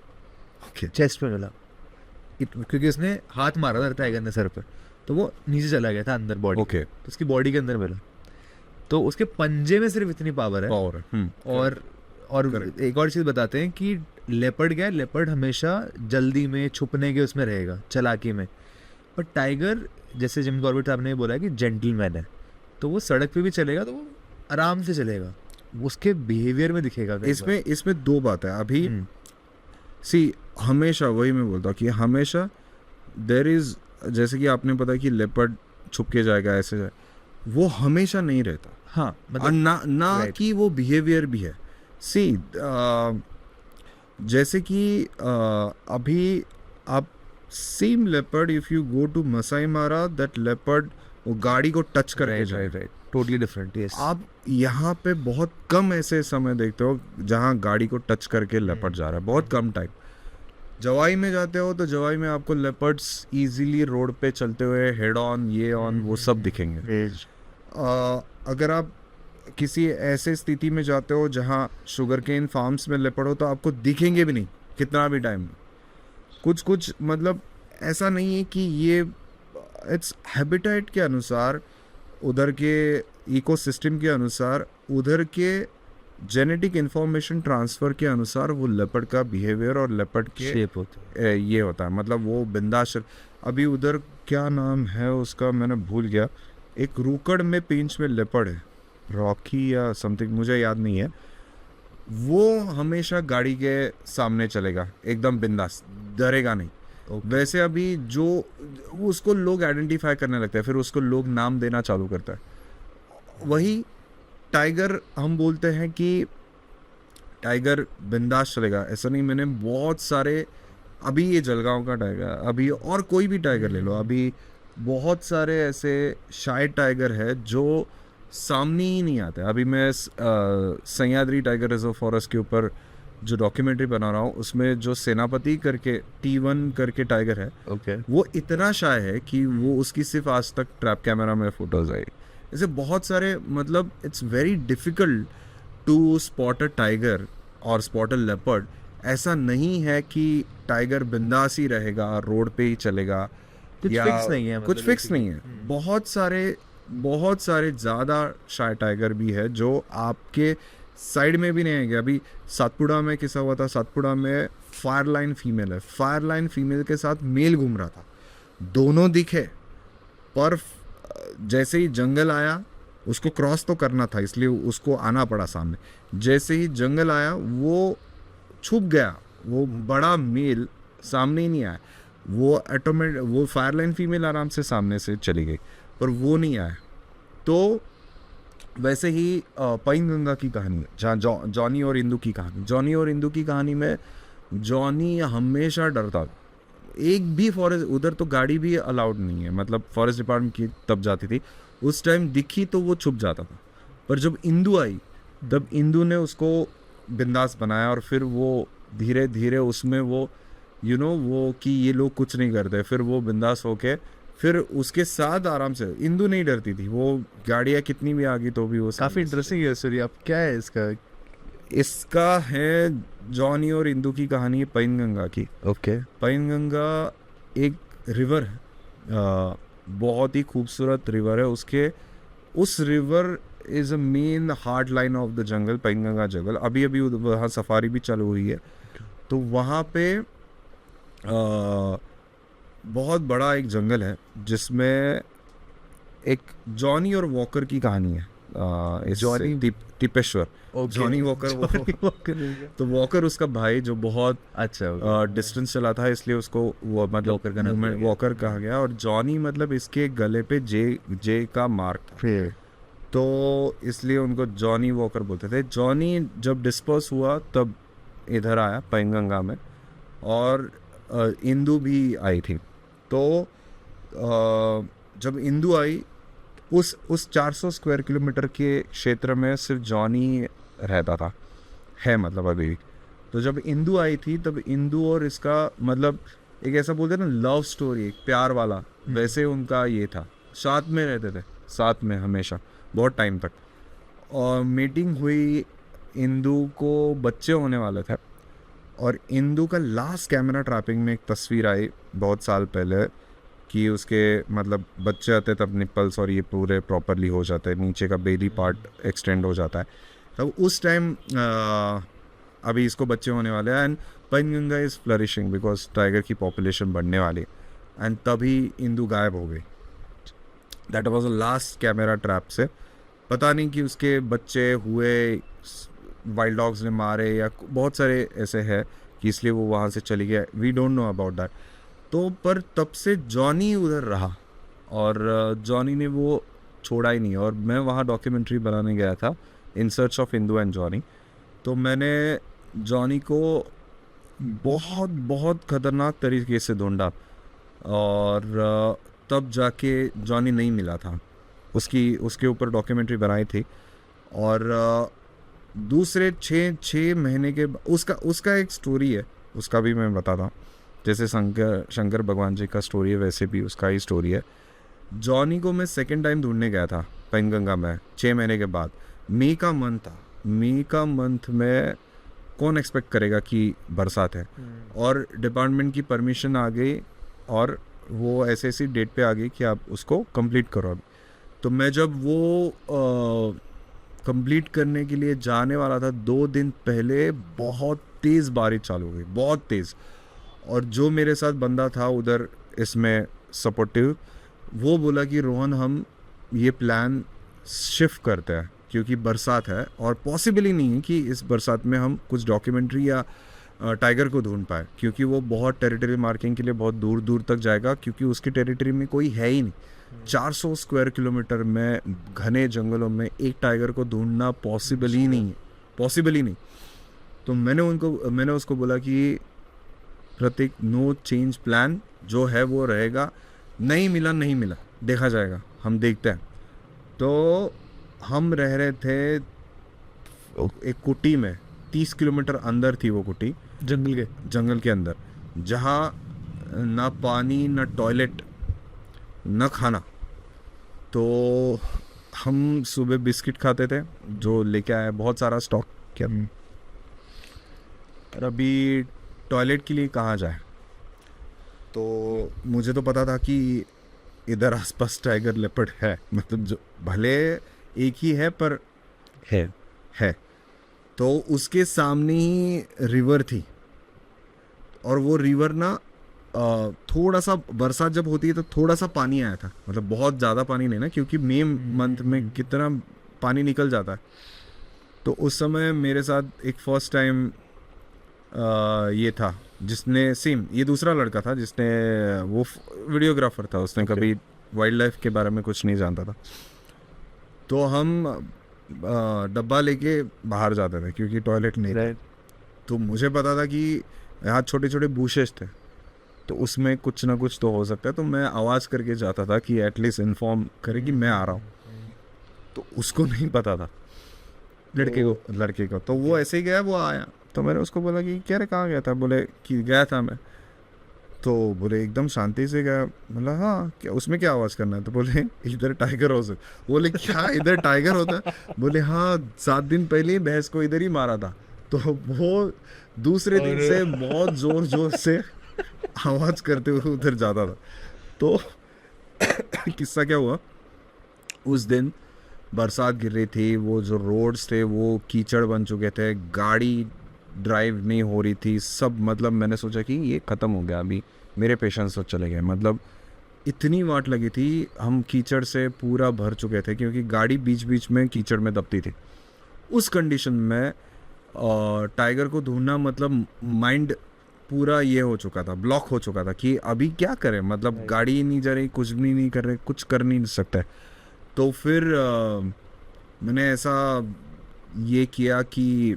चेस्ट पे मिला, क्योंकि उसने हाथ मारा था टाइगर ने सर पे, तो वो नीचे चला गया था अंदर बॉडी, ओके, तो उसकी बॉडी के अंदर मिला, तो उसके पंजे में सिर्फ इतनी पावर है। पावर है। और Correct. एक और चीज़ बताते हैं कि लेपर्ड क्या है, लेपर्ड हमेशा जल्दी में छुपने के उसमें रहेगा, चालाकी में, पर टाइगर जैसे जिम कॉर्बेट साहब ने बोला है कि जेंटलमैन है, तो वो सड़क पे भी चलेगा तो वो आराम से चलेगा, उसके बिहेवियर में दिखेगा कई इसमें दो बात है अभी। बार। सी हमेशा वही मैं बोलता हूँ कि हमेशा देर इज, जैसे कि आपने पता कि लेपर्ड छुप के जाएगा ऐसे जाए, वो हमेशा नहीं रहता। हाँ और मतलब ना right. कि वो बिहेवियर भी है। सी जैसे कि अभी आप same leopard if you go to Masai Mara, that leopard वो गाड़ी को टच करके राइट जाएगा। Right right totally different. Yes, आप यहाँ पे बहुत कम ऐसे समय देखते हो जहाँ गाड़ी को टच करके लेपर्ड जा रहा है, बहुत कम टाइम। जवाई में जाते हो तो जवाई में आपको लेपर्ड्स इजीली रोड पे चलते हुए हेड ऑन ये ऑन वो सब दिखेंगे। अगर आप किसी ऐसे स्थिति में जाते हो जहाँ शुगर केन फार्म्स में लेपर्ड हो तो आपको दिखेंगे भी नहीं कितना भी टाइम। कुछ मतलब ऐसा नहीं है कि ये इट्स हैबिटेट के अनुसार, उधर के इकोसिस्टम के अनुसार, उधर के जेनेटिक इंफॉर्मेशन ट्रांसफ़र के अनुसार वो लेपर्ड का बिहेवियर और लेपर्ड के शेप होता है। ये होता है। मतलब वो बिंदास। अभी उधर क्या नाम है उसका मैंने भूल गया, एक रूकड़ में पेंच में लेपर्ड है, रॉकी या समथिंग, मुझे याद नहीं है। वो हमेशा गाड़ी के सामने चलेगा एकदम बिंदास, डरेगा नहीं। वैसे अभी जो उसको लोग आइडेंटिफाई करने लगते हैं, फिर उसको लोग नाम देना चालू करता है। वही टाइगर हम बोलते हैं कि टाइगर बिंदास चलेगा, ऐसा नहीं। मैंने बहुत सारे, अभी ये जलगांव का टाइगर, अभी और कोई भी टाइगर ले लो, अभी बहुत सारे ऐसे शाय टाइगर है जो सामने ही नहीं आते। अभी मैं सह्याद्री टाइगर रिजर्व फॉरेस्ट के ऊपर जो डॉक्यूमेंट्री बना रहा हूँ, उसमें जो सेनापति करके T1 करके टाइगर है, ओके वो इतना शाय है कि वो उसकी सिर्फ आज तक ट्रैप कैमरा में फोटोज आई। ऐसे बहुत सारे, मतलब it's very difficult to spot a tiger और स्पॉट अ लेपर्ड। ऐसा नहीं है कि टाइगर बिंदास ही रहेगा, रोड पे ही चलेगा, कुछ या फिक्स नहीं है, कुछ मतलब फिक्स नहीं है। basically। बहुत सारे ज़्यादा शाय टाइगर भी है जो आपके साइड में भी नहीं आएंगे। अभी सातपुड़ा में किस्सा हुआ था, सातपुड़ा में फायरलाइन फीमेल है, फायरलाइन फीमेल के साथ मेल घूम रहा था, दोनों दिखे, पर जैसे ही जंगल आया, उसको क्रॉस तो करना था इसलिए उसको आना पड़ा सामने। जैसे ही जंगल आया वो छुप गया, वो बड़ा मेल सामने ही नहीं आया। वो ऑटोमेटिक वो फायरलाइन फीमेल आराम से सामने से चली गई, पर वो नहीं आया। तो वैसे ही पैनगंगा की कहानी, जहाँ जॉनी और इंदू की कहानी, जॉनी और इंदू की कहानी में जॉनी हमेशा डरता। एक भी फॉरेस्ट, उधर तो गाड़ी भी अलाउड नहीं है, मतलब फॉरेस्ट डिपार्टमेंट की तब जाती थी, उस टाइम दिखी तो वो छुप जाता था। पर जब इंदू आई तब इंदू ने उसको बिंदास बनाया, और फिर वो धीरे धीरे उसमें वो वो कि ये लोग कुछ नहीं करते, फिर वो बिंदास होके फिर उसके साथ आराम से। इंदू नहीं डरती थी, वो गाड़ियाँ कितनी भी आ गई तो भी वो काफ़ी इंटरेस्टिंग है स्टोरी। आप क्या है इसका? इसका है जॉनी और इंदू की कहानी पैनगंगा की। ओके पैनगंगा एक रिवर है, बहुत ही खूबसूरत रिवर है। उस river is a main hard line of the jungle, Painganga जंगल। अभी अभी वहाँ सफारी भी चालू हुई है, तो वहाँ पे बहुत बड़ा एक जंगल है जिसमें एक जॉनी और वॉकर की कहानी है। जॉनी टिपेश्वर, जॉनी वॉकर तो वॉकर उसका भाई जो बहुत अच्छा डिस्टेंस चला था, इसलिए उसको वो मतलब वॉकर का नाम वॉकर कहा गया। और जॉनी मतलब इसके गले पे जे का मार्क था, तो इसलिए उनको जॉनी वॉकर बोलते थे। जॉनी जब डिस्पर्स हुआ तब इधर आया पैनगंगा में, और इंदू भी आई थी। तो जब इंदू आई, उस 400 स्क्वायर किलोमीटर के क्षेत्र में सिर्फ जॉनी रहता था, है मतलब अभी भी। तो जब इंदू आई थी तब इंदू और इसका मतलब एक ऐसा बोलते हैं ना लव स्टोरी, एक प्यार वाला, वैसे उनका ये था। साथ में रहते थे, साथ में हमेशा बहुत टाइम तक। और मीटिंग हुई, इंदू को बच्चे होने वाले थे, और इंदू का लास्ट कैमरा ट्रैपिंग में एक तस्वीर आई बहुत साल पहले कि उसके मतलब बच्चे आते तब निपल्स और ये पूरे प्रॉपरली हो जाते हैं, नीचे का बेली पार्ट एक्सटेंड हो जाता है। तब उस टाइम अभी इसको बच्चे होने वाले हैं and Penganga is flourishing because tiger की पॉपुलेशन बढ़ने वाली है। एंड तभी इंदू गायब हो गई। That was the last camera trap से। पता नहीं कि उसके बच्चे हुए वाइल्ड डॉग्स ने मारे या बहुत सारे ऐसे है कि इसलिए वो वहाँ से चली गया। We don't know about that. तो पर तब से जॉनी उधर रहा और जॉनी ने वो छोड़ा ही नहीं। और मैं वहाँ डॉक्यूमेंट्री बनाने गया था in search of Indu and Johnny. तो मैंने जॉनी को बहुत बहुत ख़तरनाक तरीके से ढूंढा और तब जाके जॉनी नहीं मिला था। उसके ऊपर डॉक्यूमेंट्री बनाई थी और दूसरे 6 महीने के उसका एक स्टोरी है, उसका भी मैं बताता हूँ। जैसे शंकर भगवान जी का स्टोरी है वैसे भी उसका ही स्टोरी है। जॉनी को मैं सेकेंड टाइम ढूंढने गया था पैनगंगा में 6 महीने के बाद। मई का मंथ था। मई का मंथ में कौन एक्सपेक्ट करेगा कि बरसात है। और डिपार्टमेंट की परमिशन आ गई और वो ऐसी डेट पे आ गई कि आप उसको कंप्लीट करो अभी। तो मैं जब वो कंप्लीट करने के लिए जाने वाला था 2 दिन पहले बहुत तेज़ बारिश चालू हो गई, बहुत तेज़। और जो मेरे साथ बंदा था उधर इसमें सपोर्टिव, वो बोला कि रोहन हम ये प्लान शिफ्ट करते हैं क्योंकि बरसात है और पॉसिबल ही नहीं है कि इस बरसात में हम कुछ डॉक्यूमेंट्री या टाइगर को ढूंढ पाए, क्योंकि वो बहुत टेरिटरी मार्किंग के लिए बहुत दूर दूर तक जाएगा, क्योंकि उसकी टेरिटरी में कोई है ही नहीं। 400 स्क्वायर किलोमीटर में घने जंगलों में एक टाइगर को ढूंढना पॉसिबल ही नहीं है, पॉसिबल ही नहीं। तो मैंने उसको बोला कि प्रतीक, नो चेंज प्लान, जो है वो रहेगा। नहीं मिला देखा जाएगा, हम देखते हैं। तो हम रह रहे थे एक कुटी में, 30 किलोमीटर अंदर थी वो कुटी, जंगल के अंदर, जहाँ ना पानी ना टॉयलेट ना खाना। तो हम सुबह बिस्किट खाते थे जो लेके आए, बहुत सारा स्टॉक किया। और अभी टॉयलेट के लिए कहाँ जाए। तो मुझे तो पता था कि इधर आसपास टाइगर लेपर्ड है, मतलब जो भले एक ही है पर है। तो उसके सामने ही रिवर थी और वो रिवर ना थोड़ा सा बरसात जब होती है तो थोड़ा सा पानी आया था, मतलब बहुत ज़्यादा पानी नहीं ना, क्योंकि मई मंथ में कितना पानी निकल जाता है। तो उस समय मेरे साथ एक फर्स्ट टाइम ये था जिसने सेम, ये दूसरा लड़का था जिसने, वो वीडियोग्राफर था, उसने कभी वाइल्ड लाइफ के बारे में कुछ नहीं जानता था। तो हम डब्बा लेके बाहर जाते थे क्योंकि टॉयलेट नहीं था। तो मुझे पता था कि यहाँ छोटे छोटे बूशेस थे तो उसमें कुछ ना कुछ तो हो सकता है। तो मैं आवाज़ करके जाता था कि एटलीस्ट इन्फॉर्म करे कि मैं आ रहा हूँ। तो उसको नहीं पता था, लड़के को। तो वो ऐसे ही गया, वो आया। तो मैंने उसको बोला कि क्या रे कहाँ गया था। बोले कि गया था मैं। तो बोले एकदम शांति से गया। बोला हाँ, क्या उसमें क्या आवाज़ करना है। तो बोले इधर टाइगर हो सकता। बोले क्या इधर टाइगर होता है। बोले हाँ, 7 दिन पहले भैंस को इधर ही मारा था। तो वो दूसरे दिन से बहुत जोर से आवाज़ करते हुए उधर जाता था। तो किस्सा क्या हुआ, उस दिन बरसात गिर रही थी, वो जो रोड्स थे वो कीचड़ बन चुके थे, गाड़ी ड्राइव नहीं हो रही थी सब। मतलब मैंने सोचा कि ये ख़त्म हो गया, अभी मेरे पेशेंस तो चले गए। मतलब इतनी वाट लगी थी, हम कीचड़ से पूरा भर चुके थे क्योंकि गाड़ी बीच बीच में कीचड़ में दबती थी। उस कंडीशन में टाइगर को ढूंढना, मतलब माइंड पूरा ये हो चुका था, ब्लॉक हो चुका था कि अभी क्या करें। मतलब गाड़ी नहीं जा रही, कुछ भी नहीं कर रहे, कुछ कर नहीं सकते। तो फिर मैंने ऐसा ये किया कि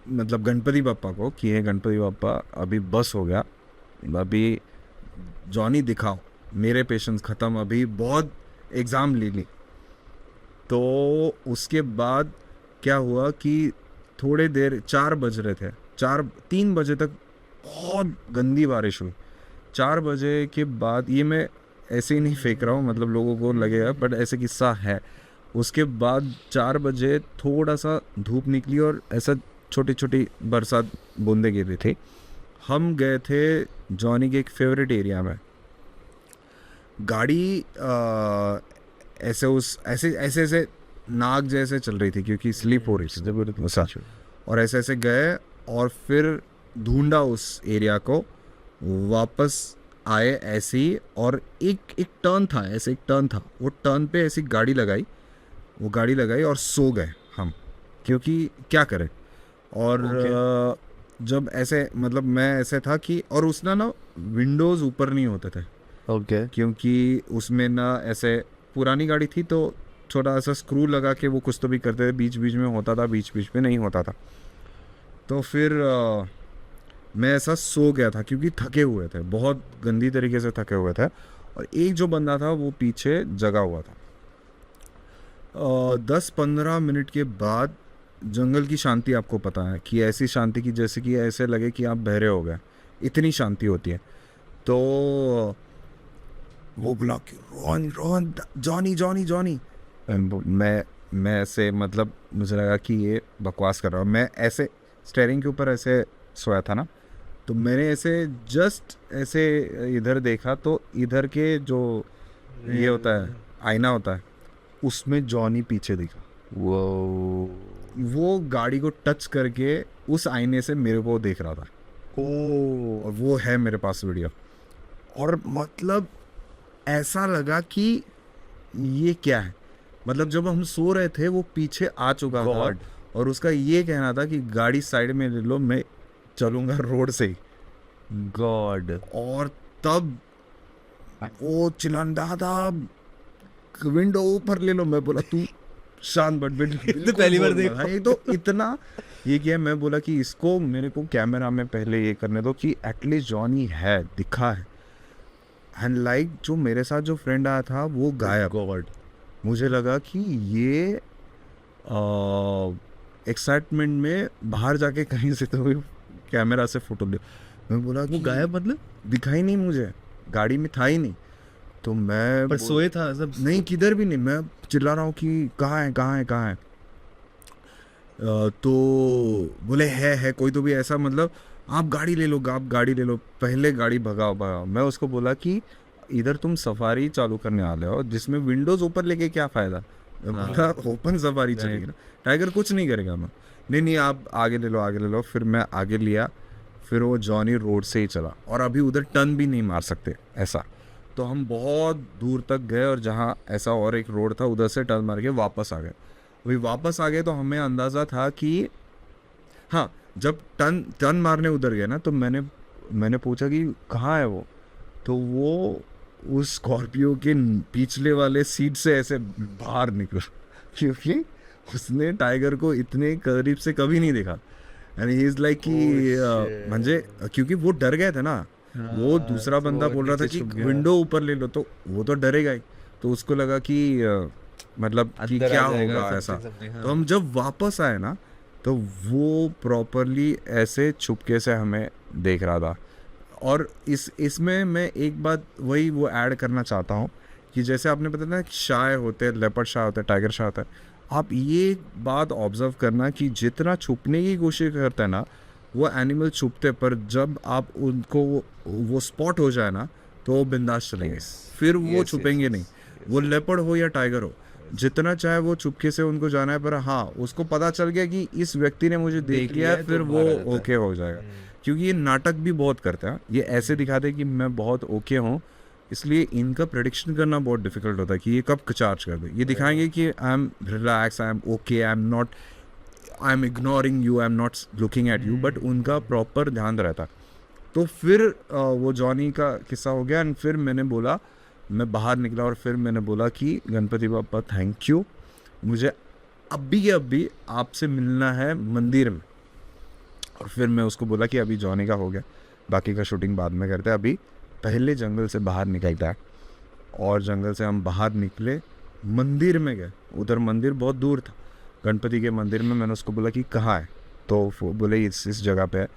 मतलब गणपति बप्पा को कि हे गणपति बप्पा, अभी बस हो गया, अभी जॉनी दिखाओ, मेरे पेशेंस ख़त्म, अभी बहुत एग्ज़ाम ले ली। तो उसके बाद क्या हुआ कि थोड़े देर 4 बज रहे थे, 3 बजे तक बहुत गंदी बारिश हुई। 4 बजे के बाद, ये मैं ऐसे ही नहीं फेंक रहा हूँ, मतलब लोगों को लगेगा बट ऐसे किस्सा है। उसके बाद 4 बजे थोड़ा सा धूप निकली और ऐसा छोटी छोटी बरसात बूंदे गिर रही थी। हम गए थे जॉनी के एक फेवरेट एरिया में, गाड़ी ऐसे उस ऐसे ऐसे ऐसे नाग जैसे चल रही थी क्योंकि स्लिप हो रही थी वैसा। और ऐसे ऐसे गए और फिर ढूंढा उस एरिया को, वापस आए ऐसे ही। और एक एक टर्न था, ऐसे एक टर्न था, वो टर्न पे ऐसी गाड़ी लगाई, वो गाड़ी लगाई और सो गए हम, क्योंकि क्या करें। और जब ऐसे मतलब मैं ऐसे था कि, और उसना ना विंडोज़ ऊपर नहीं होते थे ओके क्योंकि उसमें ना ऐसे पुरानी गाड़ी थी तो छोटा सा स्क्रू लगा के वो कुछ तो भी करते थे, बीच बीच में होता था, बीच बीच में नहीं होता था। तो फिर मैं ऐसा सो गया था क्योंकि थके हुए थे, बहुत गंदी तरीके से थके हुए थे। और एक जो बंदा था वो पीछे जगा हुआ था। 10-15 मिनट के बाद जंगल की शांति आपको पता है कि ऐसी शांति की जैसे कि ऐसे लगे कि आप बहरे हो गए, इतनी शांति होती है। तो वो बुला के Rohan Rohan Johnny Johnny Johnny, मैं ऐसे मतलब मुझे लगा कि ये बकवास कर रहा हूँ। मैं ऐसे स्टेयरिंग के ऊपर ऐसे सोया था ना, तो मैंने ऐसे जस्ट ऐसे इधर देखा तो इधर के जो ये होता है आईना होता है, उसमें जॉनी पीछे दिखा। वो गाड़ी को टच करके उस आईने से मेरे को देख रहा था। और वो है मेरे पास वीडियो। और मतलब ऐसा लगा कि ये क्या है, मतलब जब हम सो रहे थे वो पीछे आ चुका था और उसका ये कहना था कि गाड़ी साइड में ले लो, मैं चलूंगा रोड से ही। गॉड। और तब वो चिल्लाता था विंडो ऊपर ले लो। मैं बोला तू शांत बैठ, पहली बार देखा। ये तो इतना ये किया। मैं बोला कि इसको मेरे को कैमरा में पहले ये करने दो कि एटलीस्ट जॉनी है, दिखा है। एंड लाइक जो मेरे साथ जो फ्रेंड आया था वो गायब। गॉड। मुझे लगा कि ये एक्साइटमेंट में बाहर जाके कहीं से तो कैमरा से फोटो ले। मैं बोला कि गायब मतलब दिखाई नहीं मुझे, गाड़ी में था ही नहीं। तो मैं पर सोए था सब। नहीं, किधर भी नहीं। मैं चिल्ला रहा हूँ कि कहाँ है कहाँ है कहाँ है। तो बोले है कोई तो भी ऐसा, मतलब आप गाड़ी ले लो, आप गाड़ी ले लो, पहले गाड़ी भगाओ भगाओ। मैं उसको बोला कि इधर तुम सफारी चालू करने वाले हो जिसमें विंडोज ऊपर लेके क्या फ़ायदा। बोला ओपन सफारी चलेगी ना, टाइगर कुछ नहीं करेगा। मैं नहीं आप आगे ले लो आगे ले लो। फिर मैं आगे लिया, फिर वो जॉनी रोड से ही चला और अभी उधर टर्न भी नहीं मार सकते ऐसा। तो हम बहुत दूर तक गए और जहाँ ऐसा और एक रोड था उधर से टर्न मार के वापस आ गए। वही वापस आ गए तो हमें अंदाज़ा था कि हाँ, जब टर्न मारने उधर गए ना तो मैंने पूछा कि कहाँ है वो। तो वो उस स्कॉर्पियो के पिछले वाले सीट से ऐसे बाहर निकला क्योंकि उसने टाइगर को इतने करीब से कभी नहीं देखा। एंड ही इज लाइक कि म्हणजे क्योंकि वो डर गए थे ना। वो दूसरा बंदा बोल रहा था कि विंडो ऊपर ले लो, तो वो तो डरेगा ही। तो उसको लगा कि मतलब कि क्या होगा ऐसा। तो हम जब वापस आए ना तो वो प्रॉपरली ऐसे छुपके से हमें देख रहा था। और इसमें मैं एक बात वही वो ऐड करना चाहता हूँ कि जैसे आपने बताया ना शाय होते हैं, लेपर्ड शाय होता है, टाइगर शाय होता है, आप ये बात ऑब्जर्व करना कि जितना छुपने की कोशिश करते हैं ना वो एनिमल छुपते, पर जब आप उनको वो स्पॉट हो जाए ना तो वो बिंदास चलेंगे। फिर वो छुपेंगे नहीं, वो लेपर्ड हो या टाइगर हो, जितना चाहे वो चुपके से उनको जाना है। पर हाँ, उसको पता चल गया कि इस व्यक्ति ने मुझे देख लिया है, फिर वो ओके हो जाएगा। क्योंकि ये नाटक भी बहुत करते हैं, ये ऐसे दिखाते हैं कि मैं बहुत ओके हूँ, इसलिए इनका प्रेडिक्शन करना बहुत डिफिकल्ट होता है कि ये कब चार्ज कर दे। ये दिखाएंगे कि I am relax, I am okay, I am ignoring you, I am not looking at you, but उनका प्रॉपर ध्यान रहता। तो फिर वो जॉनी का किस्सा हो गया। एंड फिर मैंने बोला, मैं बाहर निकला और फिर मैंने बोला कि गणपति बापा थैंक यू, मुझे अभी के अभी आपसे मिलना है मंदिर में। और फिर मैं उसको बोला कि अभी जॉनी का हो गया, बाकी का शूटिंग बाद में करते हैं, अभी पहले जंगल से बाहर निकलता है। और जंगल से हम बाहर निकले, मंदिर में गए। उधर मंदिर बहुत दूर था, गणपति के मंदिर में। मैंने उसको बोला कि कहाँ है, तो बोले इस जगह पे है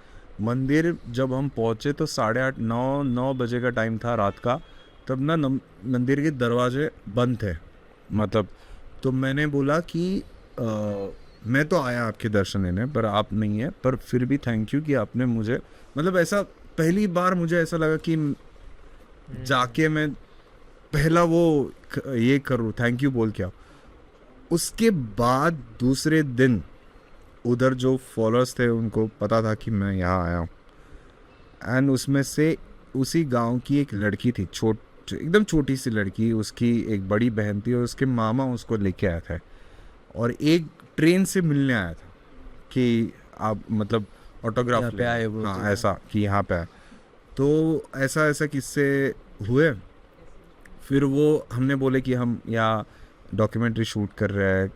मंदिर। जब हम पहुँचे तो 8:30 9 बजे का टाइम था रात का। तब ना मंदिर के दरवाजे बंद थे, मतलब। तो मैंने बोला कि मैं तो आया आपके दर्शन लेने, पर आप नहीं है, पर फिर भी थैंक यू कि आपने मुझे, मतलब ऐसा पहली बार मुझे ऐसा लगा कि जाके मैं पहला वो ये करूँ, थैंक यू बोल के आओ। उसके बाद दूसरे दिन उधर जो फॉलोअर्स थे उनको पता था कि मैं यहाँ आया हूँ, एंड उसमें से उसी गांव की एक लड़की थी, एकदम छोटी सी लड़की, उसकी एक बड़ी बहन थी और उसके मामा उसको लेके आया था और एक ट्रेन से मिलने आया था कि आप मतलब ऑटोग्राफ यहाँ पे आए वो, हाँ तो ऐसा कि यहाँ पे आए। तो ऐसा ऐसा किस्से हुए। फिर वो हमने बोले कि हम यहाँ डॉक्यूमेंट्री शूट कर रहे हैं,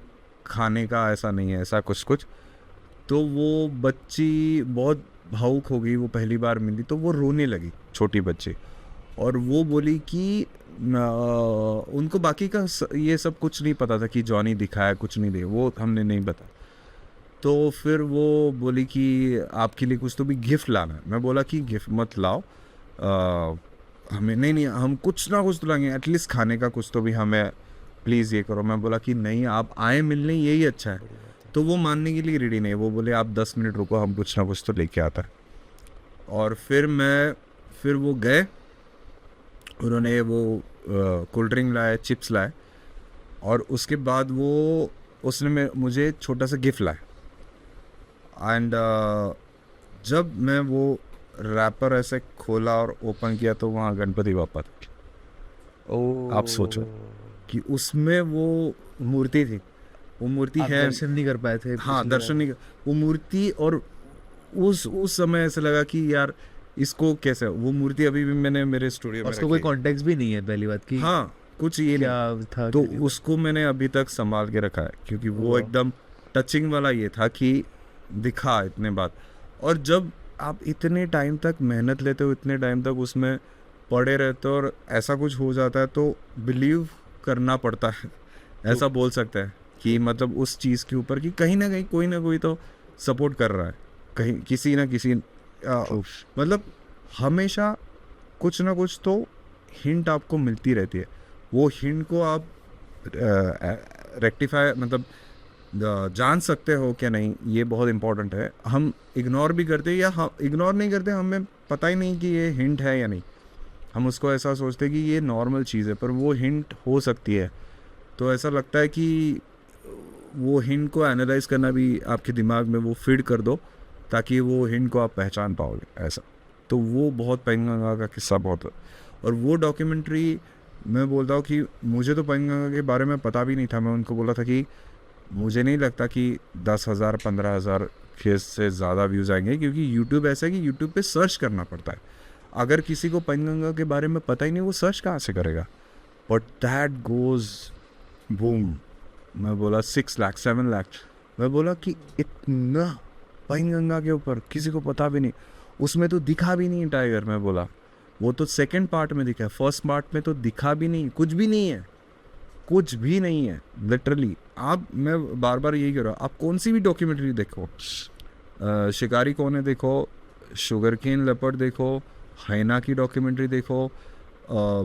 खाने का ऐसा नहीं है, ऐसा कुछ कुछ। तो वो बच्ची बहुत भावुक हो गई, वो पहली बार मिली तो वो रोने लगी, छोटी बच्ची, और वो बोली कि उनको बाकी का ये सब कुछ नहीं पता था कि जॉनी दिखाया कुछ नहीं दे, वो हमने नहीं बताया। तो फिर वो बोली कि आपके लिए कुछ तो भी गिफ्ट लाना है। मैं बोला कि गिफ्ट मत लाओ, हमें नहीं हम कुछ ना कुछ तो लाएंगे, एटलीस्ट खाने का कुछ तो भी हमें प्लीज़ ये करो। मैं बोला कि नहीं, आप आए मिलने यही अच्छा है। तो वो मानने के लिए रेडी नहीं, वो बोले आप 10 मिनट रुको, हम कुछ ना कुछ तो लेके आता है। और फिर वो गए, उन्होंने वो कोल्ड ड्रिंक लाए, चिप्स लाए, और उसके बाद उसने मुझे छोटा सा गिफ्ट लाया। एंड जब मैं वो रैपर ऐसे खोला और ओपन किया तो वहाँ गणपति बापा थे। आप सोचो कि उसमें वो मूर्ति थी, वो मूर्ति है, दर्शन नहीं कर पाए थे। हाँ दर्शन नहीं, वो मूर्ति। और उस समय ऐसा लगा कि यार इसको कैसे, वो मूर्ति अभी भी मैंने मेरे स्टूडियो में उसको कोई कॉन्टेक्स्ट भी नहीं है पहली बात की, हाँ कुछ ये क्या नहीं था, तो उसको मैंने अभी तक संभाल के रखा है, क्योंकि वो एकदम टचिंग वाला ये था कि दिखा इतने बात। और जब आप इतने टाइम तक मेहनत लेते हो, इतने टाइम तक उसमें पड़े रहते हो और ऐसा कुछ हो जाता है तो बिलीव करना पड़ता है, ऐसा बोल सकते हैं कि मतलब उस चीज़ के ऊपर कि कहीं ना कहीं कोई ना कोई तो सपोर्ट कर रहा है, कहीं किसी ना किसी मतलब हमेशा कुछ ना कुछ तो हिंट आपको मिलती रहती है। वो हिंट को आप रेक्टिफाई मतलब जान सकते हो क्या नहीं, ये बहुत इंपॉर्टेंट है। हम इग्नोर भी करते हैं या हम इग्नोर नहीं करते, हमें पता ही नहीं कि ये हिंट है या नहीं, हम उसको ऐसा सोचते हैं कि ये नॉर्मल चीज़ है, पर वो हिंट हो सकती है। तो ऐसा लगता है कि वो हिंट को एनालाइज करना भी आपके दिमाग में वो फीड कर दो ताकि वो हिंट को आप पहचान पाओगे ऐसा। तो वो बहुत पेंगंगा का किस्सा बहुत है। और वो डॉक्यूमेंट्री मैं बोलता हूँ कि मुझे तो पेंगंगा के बारे में पता भी नहीं था। मैं उनको बोला था कि मुझे नहीं लगता कि 10,000 15,000 केस से ज़्यादा व्यूज़ आएंगे, क्योंकि यूट्यूब ऐसा है कि यूट्यूब पे सर्च करना पड़ता है। अगर किसी को पेंगंगा के बारे में पता ही नहीं, वो सर्च कहाँ से करेगा। But that goes boom. मैं बोला 6 लाख 7 लाख। मैं बोला कि इतना पेंगंगा के ऊपर किसी को पता भी नहीं, उसमें तो दिखा भी नहीं टाइगर। मैं बोला वो तो सेकंड पार्ट में दिखा है, फर्स्ट पार्ट में तो दिखा भी नहीं, कुछ भी नहीं है, कुछ भी नहीं है लिटरली। आप मैं बार बार यही कह रहा हूँ, आप कौन सी भी डॉक्यूमेंट्री देखो, शिकारी कौन है देखो, शुगर केन लेपर्ड देखो, हैना की डॉक्यूमेंट्री देखो,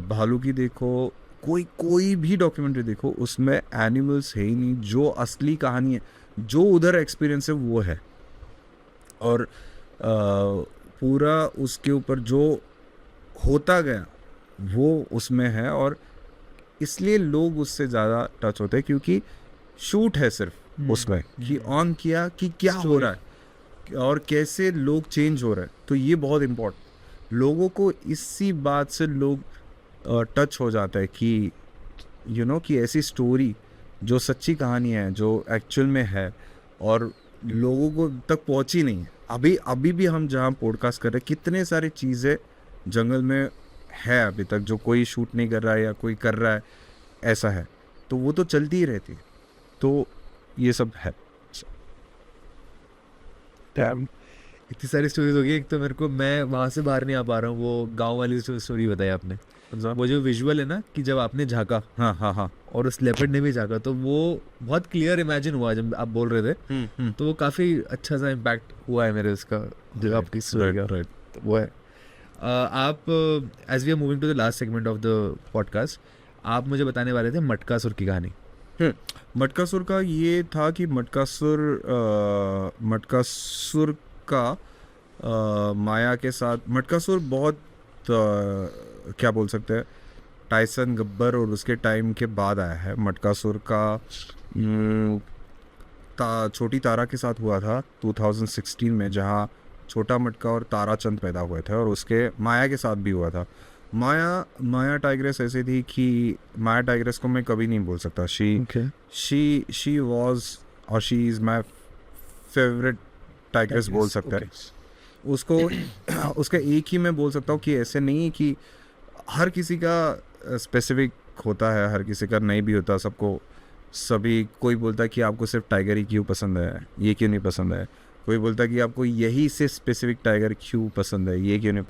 भालू की देखो, कोई भी डॉक्यूमेंट्री देखो, उसमें एनिमल्स है ही नहीं। जो असली कहानी है, जो उधर एक्सपीरियंस है वो है, और पूरा उसके ऊपर जो होता गया वो उसमें है। और इसलिए लोग उससे ज़्यादा टच होते हैं, क्योंकि शूट है सिर्फ उसमें कि ऑन किया कि क्या हो रहा है और कैसे लोग चेंज हो रहे हैं। तो ये बहुत इम्पोर्टेंट, लोगों को इसी बात से लोग टच हो जाता है कि कि ऐसी स्टोरी जो सच्ची कहानी है, जो एक्चुअल में है और लोगों को तक पहुंची नहीं है। अभी भी हम जहाँ पॉडकास्ट कर रहे हैं, कितने सारी चीज़ें जंगल में है अभी तक जो कोई शूट नहीं कर रहा है या कोई कर रहा है, ऐसा है। तो वो तो चलती ही रहती है। तो ये सब है। इतनी सारी स्टोरीज हो गई। एक तो मेरे को, मैं वहाँ से बाहर नहीं आ पा रहा हूँ, वो गांव वाली स्टोरी बताई आपने, वो जो विजुअल है ना कि जब आपने झाँका, हाँ और उस लेपर्ड ने भी झाँका, तो वो बहुत क्लियर इमेजिन हुआ जब आप बोल रहे थे। तो वो काफ़ी अच्छा सा इम्पैक्ट हुआ है मेरे उसका, जो आपकी स्टोरी का वो है। आप as we are moving to the last segment of the podcast, आप मुझे बताने वाले थे मटकासुर की कहानी। मटकासुर का ये था कि मटकासुर का माया के साथ, मटकासुर बहुत क्या बोल सकते हैं, टाइसन गब्बर और उसके टाइम के बाद आया है। मटकासुर का छोटी तारा के साथ हुआ था 2016 में, जहाँ छोटा मटका और ताराचंद पैदा हुए थे, और उसके माया के साथ भी हुआ था। माया टाइग्रेस ऐसी थी कि माया टाइग्रेस को मैं कभी नहीं बोल सकता। शी वाज और she is my favourite tigress बोल सकता है उसको। उसका एक ही मैं बोल सकता हूँ कि ऐसे नहीं है कि हर किसी का स्पेसिफिक होता है, हर किसी का नहीं भी होता। सबको सभी कोई बोलता है कि आपको सिर्फ टाइगर ही क्यों पसंद है, ये क्यों नहीं पसंद है। कोई बोलता है कि आपको यही से स्पेसिफिक टाइगर क्यों पसंद है, ये क्यों नहीं।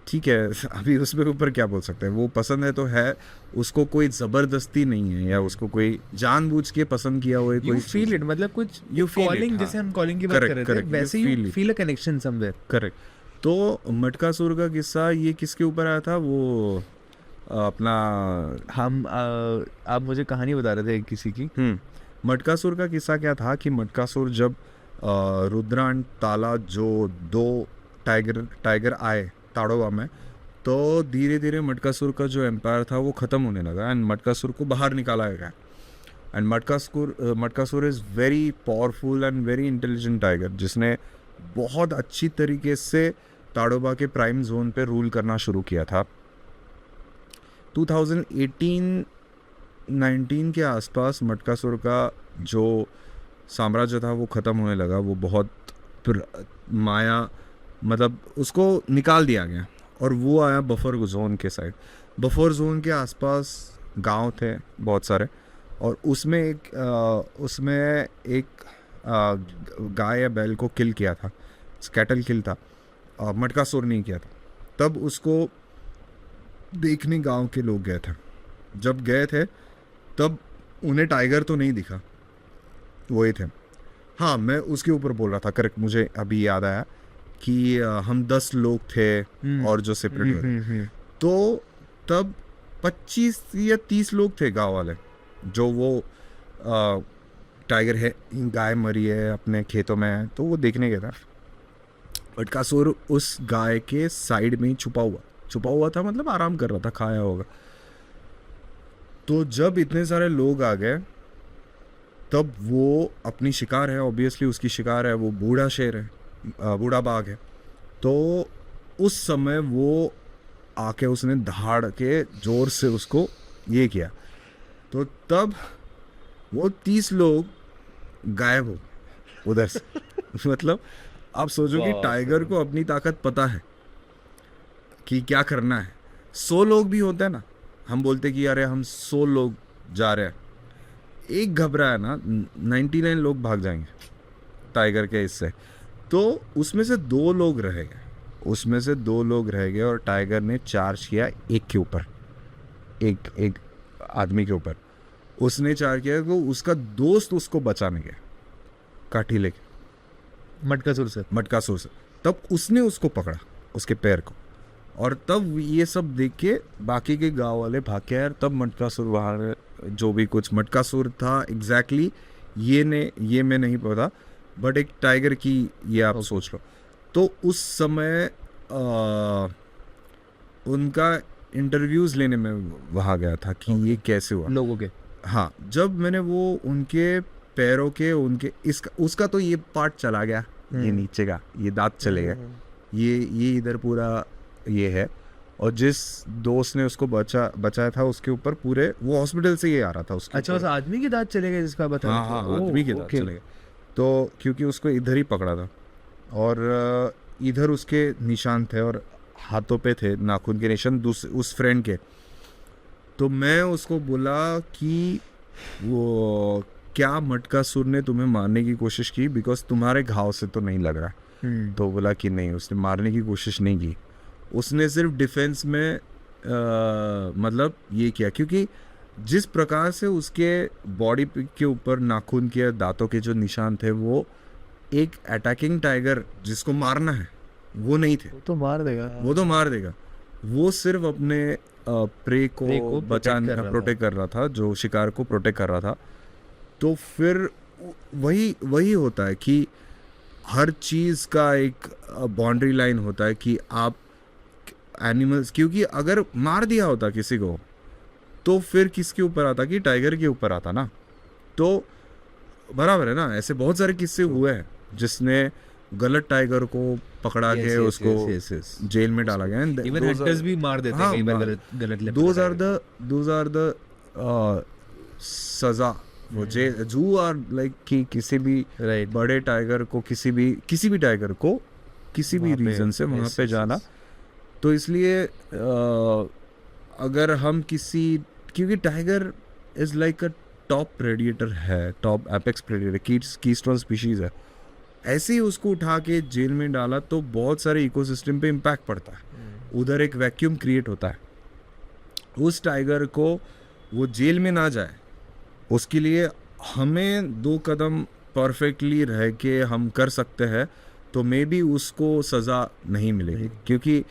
ठीक है, अभी उसके ऊपर क्या बोल सकते हैं। वो पसंद है तो है, उसको कोई ज़बरदस्ती नहीं है या उसको कोई जानबूझ के पसंद किया हुआ है। कोई फील इट, मतलब कुछ You feel कॉलिंग, it, जैसे हाँ। हम कॉलिंग की बात कर रहे थे, Correct, वैसे you you feel it. Feel a connection somewhere. Correct. तो मटकासुर का किस्सा ये किसके ऊपर आया था, वो अपना आप मुझे कहानी बता रहे थे किसी की। मटकासुर का किस्सा क्या था कि मटकासुर जब रुद्रा एंड ताला जो दो टाइगर आए ताड़ोबा में, तो धीरे धीरे मटकासुर का जो एम्पायर था वो ख़त्म होने लगा एंड मटकासुर को बाहर निकाला गया। And Matkasur is very powerful and very intelligent tiger, जिसने बहुत अच्छी तरीके से ताड़ोबा के प्राइम जोन पे रूल करना शुरू किया था। 2018-19 के आसपास मटकासुर का जो साम्राज्य था वो ख़त्म होने लगा। वो बहुत माया, मतलब उसको निकाल दिया गया और वो आया बफर जोन के साइड। बफर जोन के आसपास गांव थे बहुत सारे, और उसमें एक गाय या बैल को किल किया था, कैटल किल था, मटकासुर नहीं किया था। तब उसको देखने गांव के लोग गए थे। जब गए थे तब उन्हें टाइगर तो नहीं दिखा, वही थे। हाँ, मैं उसके ऊपर बोल रहा था, करेक्ट, मुझे अभी याद आया कि हम 10 लोग थे और जो सेपरेट हुए। तो तब 25 या 30 लोग थे गांव वाले, जो वो टाइगर है, गाय मरी है अपने खेतों में है, तो वो देखने गया था। मटकासुर उस गाय के साइड में ही छुपा हुआ था, मतलब आराम कर रहा था, खाया होगा। तो जब इतने सारे लोग आ गए तब वो अपनी शिकार है, ऑब्वियसली उसकी शिकार है, वो बूढ़ा शेर है, बूढ़ा बाघ है। तो उस समय वो आके उसने दहाड़ के जोर से उसको ये किया, तो तब वो 30 लोग गायब हो उधर से। मतलब आप सोचो कि टाइगर को अपनी ताकत पता है कि क्या करना है। 100 लोग भी होते हैं ना, हम बोलते कि अरे हम 100 लोग जा रहे हैं, एक घबराया ना 99 लोग भाग जाएंगे टाइगर के इससे। तो उसमें से 2 लोग रह गए और टाइगर ने चार्ज किया एक के ऊपर, एक आदमी के ऊपर उसने चार्ज किया। तो उसका दोस्त उसको बचाने गया काठी लेके मटकासुर से। तब उसने उसको पकड़ा, उसके पैर को, और तब ये सब देख के बाकी के गांव वाले भाग के यार। तब मटकासुर वहाँ जो भी कुछ मटकासुर था एग्जैक्टली ये मैं नहीं पता, बट एक टाइगर की ये आप सोच लो। तो उस समय उनका इंटरव्यूज लेने में वहाँ गया था कि ये कैसे हुआ लोगों के। हाँ, जब मैंने वो उनके पैरों के उसका तो ये पार्ट चला गया, ये नीचे का ये दांत चले गए, ये इधर पूरा ये है। और जिस दोस्त ने उसको बचाया था उसके ऊपर पूरे वो हॉस्पिटल से ये आ रहा था उसके। अच्छा, उस आदमी के दांत चले गए जिसका बताया? हाँ, आदमी के दांत चले गए। तो क्योंकि उसको इधर ही पकड़ा था और इधर उसके निशान थे और हाथों पे थे नाखून के निशान उस फ्रेंड के। तो मैं उसको बोला कि वो क्या मटकासुर ने तुम्हें मारने की कोशिश की, बिकॉज तुम्हारे घाव से तो नहीं लग रहा। तो बोला कि नहीं, उसने मारने की कोशिश नहीं की, उसने सिर्फ डिफेंस में मतलब ये किया। क्योंकि जिस प्रकार से उसके बॉडी के ऊपर नाखून के दांतों के जो निशान थे, वो एक अटैकिंग टाइगर जिसको मारना है वो नहीं थे। वो तो मार देगा। वो सिर्फ अपने प्रे को बचाने प्रोटेक्ट कर रहा था, जो शिकार को प्रोटेक्ट कर रहा था। तो फिर वही होता है कि हर चीज़ का एक बाउंड्री लाइन होता है कि एनिमल्स, क्योंकि अगर मार दिया होता किसी को तो फिर किसके ऊपर आता, कि टाइगर के ऊपर आता ना। तो बराबर है ना, ऐसे बहुत सारे किस्से हुए हैं जिसने गलत टाइगर को पकड़ा के उसको जेल में डाला गया। इवन हंटर्स भी मार देते हैं कई बार गलत दोज आर द सजा। वो जू आर लाइक कि किसी भी बड़े टाइगर को, किसी भी टाइगर को किसी भी रीजन से वहाँ पे जाना। तो इसलिए अगर हम क्योंकि tiger is like a top predator है, top apex predator, keystone species है, ऐसे ही उसको उठा के जेल में डाला तो बहुत सारे इकोसिस्टम पे इम्पैक्ट पड़ता है। उधर एक वैक्यूम क्रिएट होता है। उस टाइगर को वो जेल में ना जाए, उसके लिए हमें 2 कदम परफेक्टली रह के हम कर सकते हैं, तो मे बी उसको सज़ा नहीं मिलेगी। क्योंकि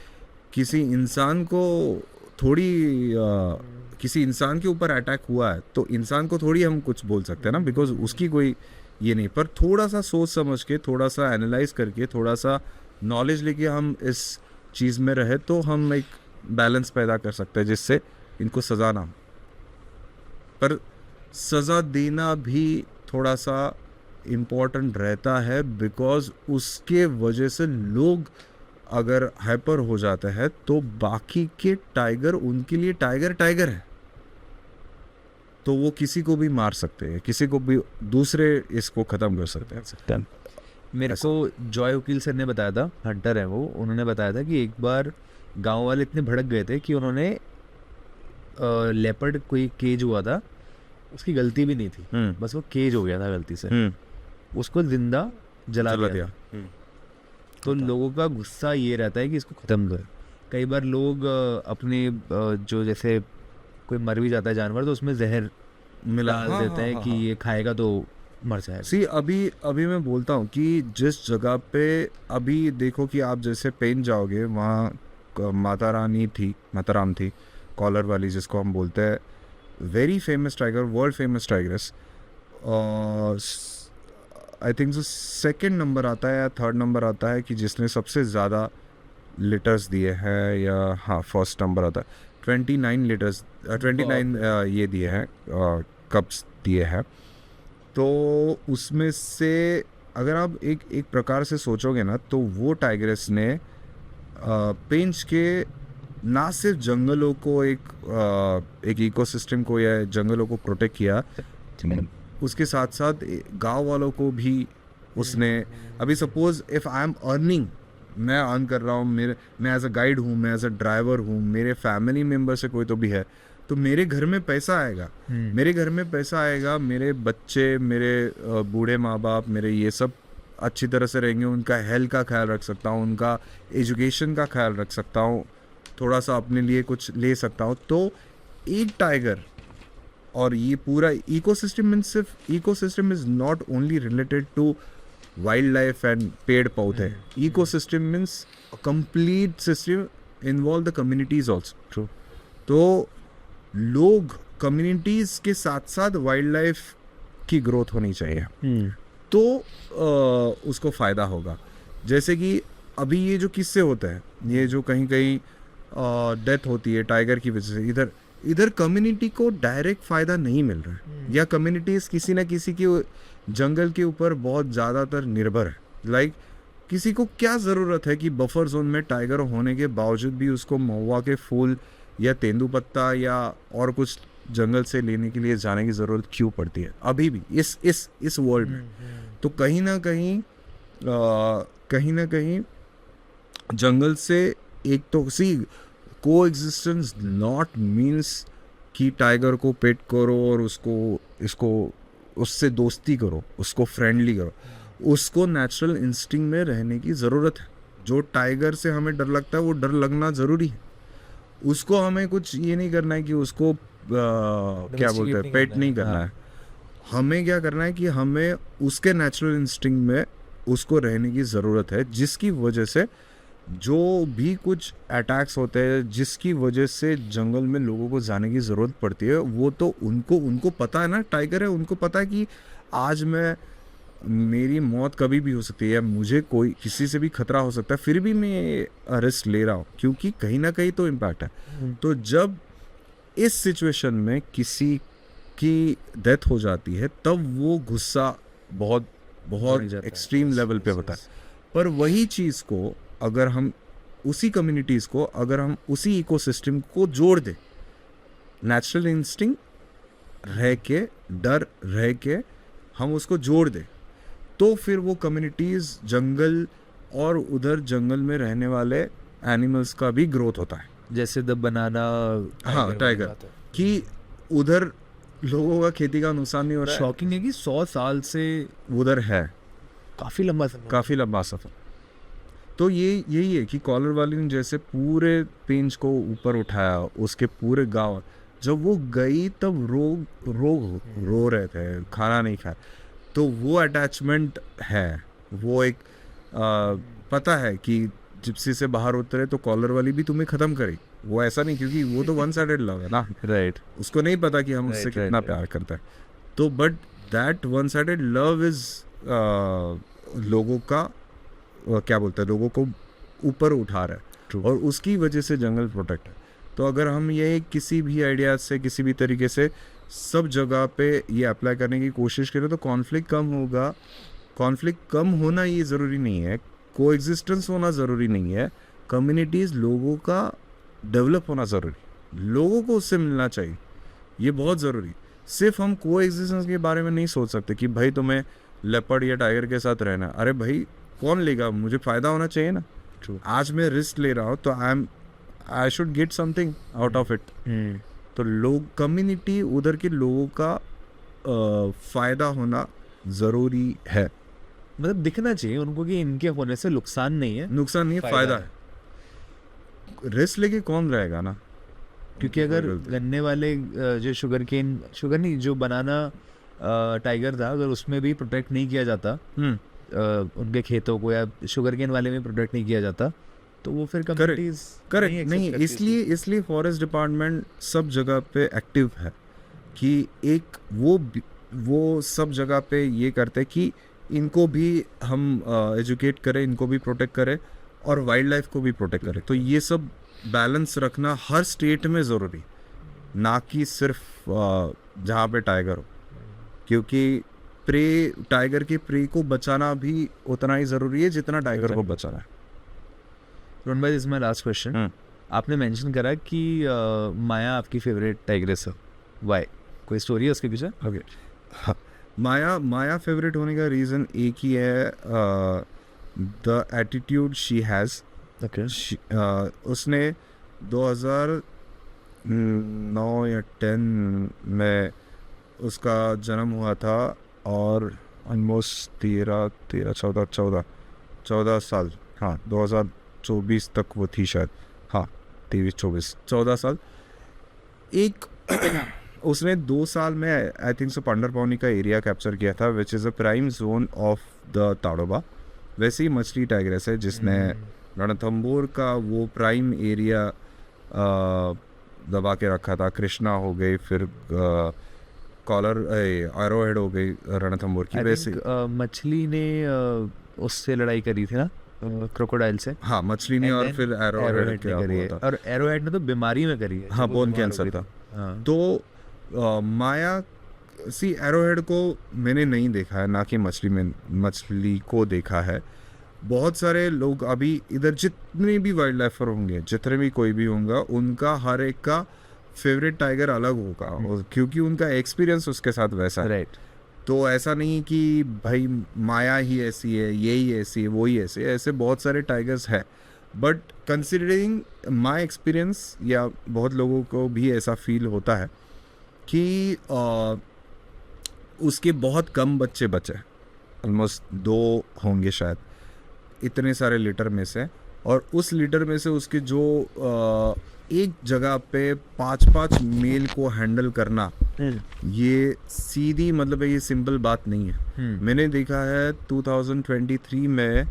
किसी इंसान को थोड़ी किसी इंसान के ऊपर अटैक हुआ है तो इंसान को थोड़ी हम कुछ बोल सकते हैं ना, बिकॉज उसकी कोई ये नहीं। पर थोड़ा सा सोच समझ के, थोड़ा सा एनालाइज करके, थोड़ा सा नॉलेज लेके हम इस चीज़ में रहे तो हम एक बैलेंस पैदा कर सकते हैं जिससे इनको सज़ा ना। पर सज़ा देना भी थोड़ा सा इम्पोर्टेंट रहता है, बिकॉज उसके वजह से लोग अगर हाइपर हो जाते हैं तो बाकी के टाइगर, उनके लिए टाइगर है, तो वो किसी को भी मार सकते हैं, किसी को भी दूसरे इसको ख़त्म कर सकते हैं। मेरे को जॉय वकील सर ने बताया था, हंटर है वो, उन्होंने बताया था कि एक बार गांव वाले इतने भड़क गए थे कि उन्होंने लेपर्ड, कोई केज हुआ था, उसकी गलती भी नहीं थी, बस वो केज हो गया था गलती से, उसको जिंदा जला दिया। तो लोगों का गुस्सा ये रहता है कि इसको ख़त्म कर। कई बार लोग अपने जो, जैसे कोई मर भी जाता है जानवर तो उसमें जहर मिला देते हैं कि ये खाएगा तो मर जाएगा। सी अभी मैं बोलता हूँ कि जिस जगह पे अभी देखो कि आप जैसे पेन जाओगे, वहाँ माता राम थी, कॉलर वाली जिसको हम बोलते हैं, very famous tiger, world famous tigers. I think जो 2nd नंबर आता है या 3rd नंबर आता है कि जिसने सबसे ज़्यादा लिटर्स दिए हैं, या हाँ 1st नंबर आता है, 29 लिटर्स, 29 ये दिए हैं, कप्स दिए हैं। तो उसमें से अगर आप एक प्रकार से सोचोगे ना, तो वो टाइग्रेस ने पेंच के ना सिर्फ जंगलों को एक इकोसिस्टम को या जंगलों को प्रोटेक्ट किया, उसके साथ साथ गांव वालों को भी उसने। अभी suppose if I am earning, मैं अर्न कर रहा हूँ, मैं एज अ गाइड हूँ, मैं एज अ ड्राइवर हूँ, मेरे फैमिली मेम्बर से कोई तो भी है, तो मेरे घर में पैसा आएगा, मेरे बच्चे, मेरे बूढ़े माँ बाप, मेरे ये सब अच्छी तरह से रहेंगे, उनका हेल्थ का ख्याल रख सकता हूँ, उनका एजुकेशन का ख्याल रख सकता हूँ, थोड़ा सा अपने लिए कुछ ले सकता हूँ। तो एक टाइगर और ये पूरा इकोसिस्टम, सिर्फ ecosystem is not only related to wildlife and पेड़ पौधे, ecosystem means complete system involve the communities also. तो लोग, कम्युनिटीज के साथ साथ वाइल्ड लाइफ की ग्रोथ होनी चाहिए, तो उसको फ़ायदा होगा। जैसे कि अभी ये जो किस्से होते हैं, ये जो कहीं कहीं डेथ होती है टाइगर की वजह से, इधर कम्युनिटी को डायरेक्ट फ़ायदा नहीं मिल रहा है, या कम्युनिटीज़ किसी न किसी के जंगल के ऊपर बहुत ज़्यादातर निर्भर है। लाइक किसी को क्या ज़रूरत है कि बफर जोन में टाइगर होने के बावजूद भी उसको महुआ के फूल या तेंदुपत्ता या और कुछ जंगल से लेने के लिए जाने की ज़रूरत क्यों पड़ती है अभी भी इस वर्ल्ड में। तो कहीं ना कहीं जंगल से एक तो को एग्जिस्टेंस नॉट मीन्स कि टाइगर को पेट करो और उससे दोस्ती करो, उसको फ्रेंडली करो, उसको नेचुरल इंस्टिंक्ट में रहने की ज़रूरत है। जो टाइगर से हमें डर लगता है वो डर लगना ज़रूरी है, उसको हमें कुछ ये नहीं करना है कि उसको क्या बोलते हैं पेट नहीं करना है। हमें क्या करना है कि हमें उसके नेचुरल इंस्टिंक्ट में उसको रहने की ज़रूरत है, जिसकी वजह से जो भी कुछ अटैक्स होते हैं, जिसकी वजह से जंगल में लोगों को जाने की ज़रूरत पड़ती है, वो तो उनको पता है ना, टाइगर है, उनको पता है कि आज मैं मेरी मौत कभी भी हो सकती है या मुझे कोई किसी से भी खतरा हो सकता है, फिर भी मैं रिस्क ले रहा हूँ क्योंकि कहीं ना कहीं तो इम्पैक्ट है। तो जब इस सिचुएशन में किसी की डेथ हो जाती है तब वो गुस्सा बहुत बहुत एक्सट्रीम लेवल पे होता है। पर वही चीज़ को अगर हम उसी कम्युनिटीज़ को अगर हम उसी इकोसिस्टम को जोड़ दें, नेचुरल इंस्टिंक्ट रह के, डर रह के हम उसको जोड़ दें, तो फिर वो कम्युनिटीज़ जंगल और उधर जंगल में रहने वाले एनिमल्स का भी ग्रोथ होता है। जैसे द बनाना हाँ टाइगर कि उधर लोगों का खेती का नुकसान नहीं हो रहा है। शॉकिंग है कि 100 साल से उधर है काफ़ी लंबा समय, काफ़ी लंबा सफ़र। तो यही है कि कॉलर वाली ने जैसे पूरे पेंच को ऊपर उठाया, उसके पूरे गांव, जब वो गई तब रो रहे थे, खाना नहीं खाया। तो वो अटैचमेंट है, वो एक पता है कि जिप्सी से बाहर उतरे तो कॉलर वाली भी तुम्हें ख़त्म करेगी। वो ऐसा नहीं, क्योंकि वो तो वन साइडेड लव है ना, राइट। उसको नहीं पता कि हम उससे कितना प्यार करते हैं। तो but that one sided love is लोगों का क्या बोलते हैं, लोगों को ऊपर उठा रहा है और उसकी वजह से जंगल प्रोटेक्ट है। तो अगर हम ये किसी भी आइडिया से किसी भी तरीके से सब जगह पे ये अप्लाई करने की कोशिश करें तो कॉन्फ्लिक्ट कम होगा। कॉन्फ्लिक्ट कम होना ये ज़रूरी नहीं है, कोएग्जिस्टेंस होना ज़रूरी नहीं है, कम्युनिटीज़ लोगों का डेवलप होना ज़रूरी, लोगों को उससे मिलना चाहिए, ये बहुत ज़रूरी। सिर्फ हम कोएग्जिस्टेंस के बारे में नहीं सोच सकते कि भाई तुम्हें लेपर्ड या टाइगर के साथ रहना। अरे भाई कौन लेगा, मुझे फ़ायदा होना चाहिए ना। आज मैं रिस्क ले रहा हूँ तो I should get something out of it. तो लोग, कम्युनिटी, उधर के लोगों का फ़ायदा होना ज़रूरी है। मतलब दिखना चाहिए उनको कि इनके होने से नुकसान नहीं है, नुकसान नहीं है, फ़ायदा है। रिस्क लेके कौन रहेगा ना, क्योंकि अगर गन्ने वाले जो शुगर नहीं, जो बनाना टाइगर था, अगर उसमें भी प्रोटेक्ट नहीं किया जाता उनके खेतों को, या शुगर केन वाले में प्रोटेक्ट नहीं किया जाता, तो वो फिर कम्युनिटीज करेक्ट नहीं। इसलिए फॉरेस्ट डिपार्टमेंट सब जगह पे एक्टिव है कि एक वो सब जगह पे ये करते कि इनको भी हम एजुकेट करें, इनको भी प्रोटेक्ट करें और वाइल्ड लाइफ को भी प्रोटेक्ट करें। तो ये सब बैलेंस रखना हर स्टेट में ज़रूरी, ना कि सिर्फ जहाँ पे टाइगर हो, क्योंकि टाइगर के प्रे को बचाना भी उतना ही ज़रूरी है जितना टाइगर को बचाना है। रोहन भाई, this is my last question. आपने मेंशन करा कि माया आपकी फेवरेट टाइग्रेस है, व्हाई? कोई स्टोरी है उसके पीछे? ओके, हाँ, माया फेवरेट होने का रीज़न एक ही है, द एटीट्यूड शी हैज़। उसने 2009 या 10 में उसका जन्म हुआ था और ऑलमोस्ट 14 साल, हाँ 2024 तक वो थी शायद, हाँ 23-24 साल। एक उसने 2 साल में आई थिंक सो पंडरपौनी का एरिया कैप्चर किया था, which is a prime zone of the Tadoba. वैसे ही मछली टाइग्रेस है जिसने रणथंबोर का वो प्राइम एरिया दबा के रखा था। कृष्णा हो गई, फिर कॉलर एरोहेड हो गई रणथंबोर की। वैसे मछली ने उससे लड़ाई करी थी ना, क्रोकोडाइल से। हाँ, मछली ने और फिर एरोहेड ने करी है, और एरोहेड ने तो बीमारी में करी है, हाँ बोन कैंसर था। तो माया एरोहेड को मैंने नहीं देखा है, ना कि मछली को देखा है। बहुत सारे लोग अभी इधर जितने भी वाइल्ड लाइफर होंगे, जितने भी कोई भी होगा, उनका हर एक का फेवरेट टाइगर अलग होगा, क्योंकि उनका एक्सपीरियंस उसके साथ वैसा है। राइट। तो ऐसा नहीं कि भाई माया ही ऐसी है, यही ऐसी है, वो ही ऐसे, ऐसे बहुत सारे टाइगर्स है। बट कंसिडरिंग माय एक्सपीरियंस, या बहुत लोगों को भी ऐसा फील होता है कि उसके बहुत कम बच्चे बचे, ऑलमोस्ट 2 होंगे शायद, इतने सारे लीटर में से। और उस लीटर में से उसके जो एक जगह पे 5-5 मेल को हैंडल करना, ये सीधी मतलब ये सिंपल बात नहीं है। मैंने देखा है 2023 में,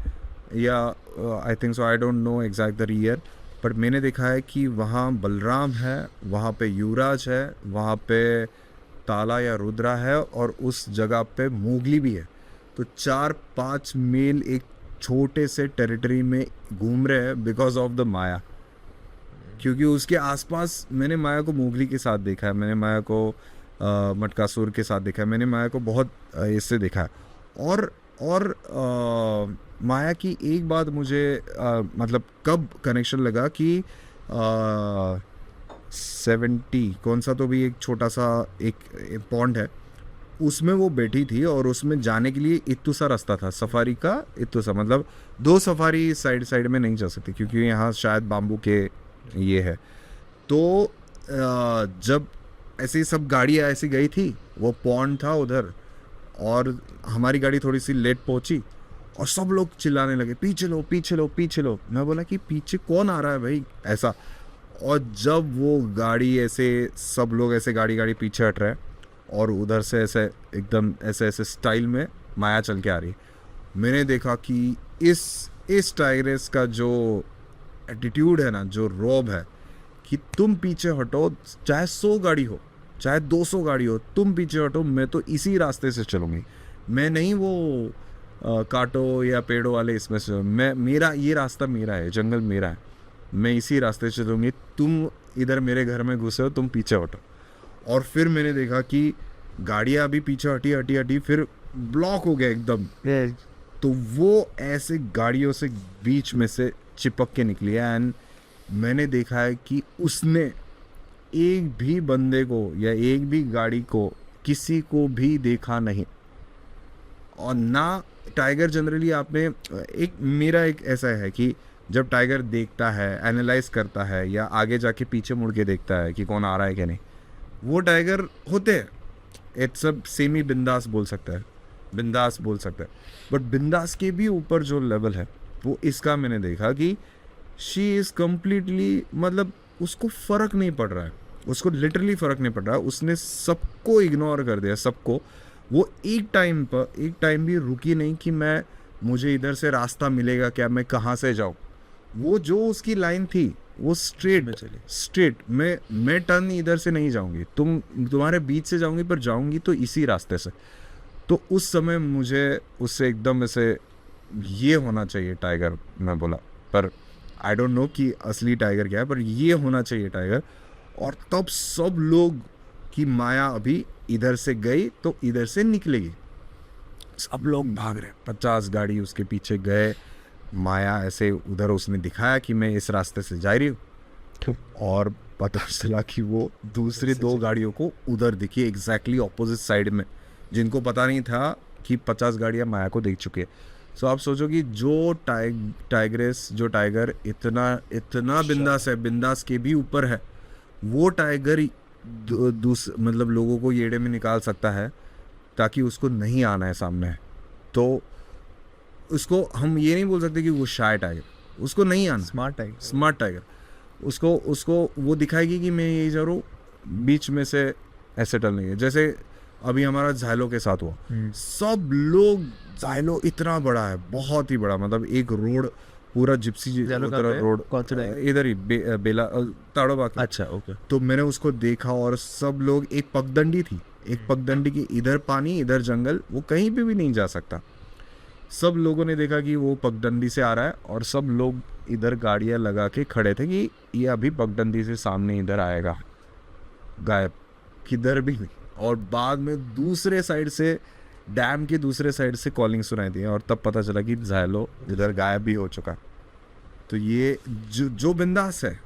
या I think so, I don't know exact the year, but मैंने देखा है कि वहाँ बलराम है, वहाँ पे युवराज है, वहाँ पे ताला या रुद्रा है, और उस जगह पे मोगली भी है। तो 4-5 मेल एक छोटे से टेरिटरी में घूम रहे हैं बिकॉज ऑफ द माया। क्योंकि उसके आसपास मैंने माया को मोगली के साथ देखा है, मैंने माया को मटकासुर के साथ देखा है, मैंने माया को बहुत इससे देखा है। और माया की एक बात मुझे मतलब कब कनेक्शन लगा कि 70 कौन सा तो भी एक छोटा सा एक पॉन्ड है, उसमें वो बैठी थी और उसमें जाने के लिए इत्तू सा रास्ता था, सफारी का इत्तू सा, मतलब 2 सफारी साइड में नहीं जा सकती क्योंकि यहाँ शायद बाम्बू के ये है। तो जब ऐसे सब गाड़ियाँ ऐसी गई थी, वो पॉन्ड था उधर और हमारी गाड़ी थोड़ी सी लेट पहुंची और सब लोग चिल्लाने लगे पीछे लो पीछे लो पीछे लो। मैं बोला कि पीछे कौन आ रहा है भाई ऐसा। और जब वो गाड़ी ऐसे सब लोग ऐसे गाड़ी पीछे हट रहे हैं और उधर से ऐसे एकदम ऐसे स्टाइल में माया चल के आ रही, मैंने देखा कि इस टाइग्रेस का जो एटीट्यूड है ना, जो रौब है कि तुम पीछे हटो, चाहे 100 गाड़ी हो चाहे 200 गाड़ी हो, तुम पीछे हटो, मैं तो इसी रास्ते से चलूँगी, मैं नहीं वो कांटो या पेड़ों वाले इसमें से, मेरा ये रास्ता मेरा है, जंगल मेरा है, मैं इसी रास्ते से चलूँगी, तुम इधर मेरे घर में घुसे हो, तुम पीछे हटो। और फिर मैंने देखा कि गाड़ियाँ भी पीछे हटी फिर ब्लॉक हो गया एकदम। तो वो ऐसे गाड़ियों से बीच में से चिपक के निकली है एंड मैंने देखा है कि उसने एक भी बंदे को या एक भी गाड़ी को किसी को भी देखा नहीं। और ना टाइगर जनरली आपने मेरा एक ऐसा है कि जब टाइगर देखता है, एनालाइज करता है या आगे जाके पीछे मुड़ के देखता है कि कौन आ रहा है कि नहीं, वो टाइगर होते हैं इट्स सब सेमी बिंदास बोल सकता है, बिंदास बोल सकता है, बट बिंदास के भी ऊपर जो लेवल है वो इसका मैंने देखा कि शी इज़ कम्प्लीटली, मतलब उसको फ़र्क नहीं पड़ रहा है, उसको लिटरली फ़र्क नहीं पड़ रहा है, उसने सबको इग्नोर कर दिया, सबको। वो एक टाइम भी रुकी नहीं कि मुझे इधर से रास्ता मिलेगा क्या, मैं कहाँ से जाऊँ। वो जो उसकी लाइन थी वो स्ट्रेट मैं टर्न इधर से नहीं जाऊंगी, तुम्हारे बीच से जाऊंगी, पर जाऊंगी तो इसी रास्ते से। तो उस समय मुझे उससे एकदम ऐसे ये होना चाहिए टाइगर, मैं बोला, पर आई डोंट नो कि असली टाइगर क्या है, पर ये होना चाहिए टाइगर। और तब सब लोग की माया अभी इधर से गई तो इधर से निकलेगी, सब लोग भाग रहे, 50 गाड़ी उसके पीछे गए, माया ऐसे उधर उसने दिखाया कि मैं इस रास्ते से जा रही हूँ और पता चला कि वो दूसरी 2 गाड़ियों को उधर दिखी एग्जैक्टली ऑपोजिट साइड में, जिनको पता नहीं था कि 50 गाड़ियाँ माया को देख चुकी है। सो आप सोचो कि जो टाइगर इतना बिंदास है, बिंदास के भी ऊपर है, वो टाइगर मतलब लोगों को येड़े में निकाल सकता है ताकि उसको नहीं आना है सामने। तो उसको हम ये नहीं बोल सकते कि वो शाय टाइगर, उसको नहीं आना, स्मार्ट टाइगर उसको वो दिखाएगी कि मैं यही जा रहा हूँ, बीच में से ऐसे टल नहीं है। जैसे अभी हमारा झायलो के साथ हुआ, सब लोग, झायलो इतना बड़ा है, बहुत ही बड़ा, मतलब एक रोड पूरा जिप्सी रोड, इधर ही बेला ताड़ोबा। अच्छा, ओके। तो मैंने उसको देखा और सब लोग, एक पगडंडी थी, एक पगडंडी की इधर पानी इधर जंगल, वो कहीं पे भी नहीं जा सकता। सब लोगों ने देखा कि वो पगडंडी से आ रहा है और सब लोग इधर गाड़ियां लगा के खड़े थे कि ये अभी पगडंडी से सामने इधर आएगा, गायब, किधर भी नहीं। और बाद में दूसरे साइड से, डैम के दूसरे साइड से कॉलिंग सुनाई दी और तब पता चला कि झायलो इधर गायब भी हो चुका। तो ये जो बिंदास है,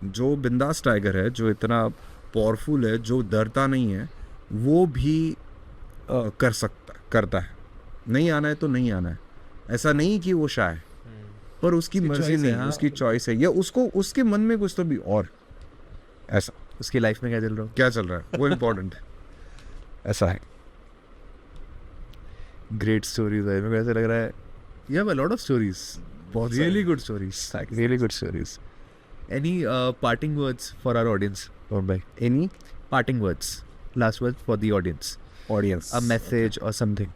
जो बिंदास टाइगर है, जो इतना पावरफुल है, जो डरता नहीं है, वो भी करता है। नहीं आना है तो नहीं आना है, ऐसा नहीं कि वो शाय, पर उसकी मर्जी नहीं है, उसकी चॉइस है, या उसको उसके मन में कुछ तो भी और ऐसा, उसकी लाइफ में क्या चल रहा है वो इम्पोर्टेंट है, ऐसा है। ग्रेट स्टोरीज है, मेरे को ऐसा लग रहा है you have a lot of stories, बहुत really good stories. Any parting words for our audience, Rohan bhai? Any parting words, last words for the audience, a message or something.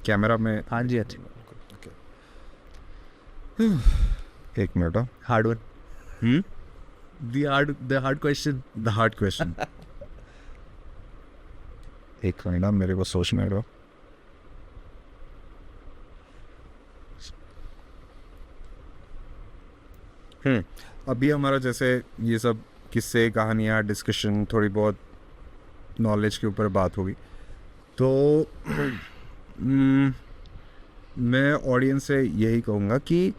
Camera में, हाँ जी, अच्छी, एक minute, hard one, the hard question. एक मिनट, मेरे को सोचने दो। अभी हमारा जैसे ये सब किस्से कहानियाँ डिस्कशन थोड़ी बहुत नॉलेज के ऊपर बात होगी, तो मैं ऑडियंस से यही कहूँगा कि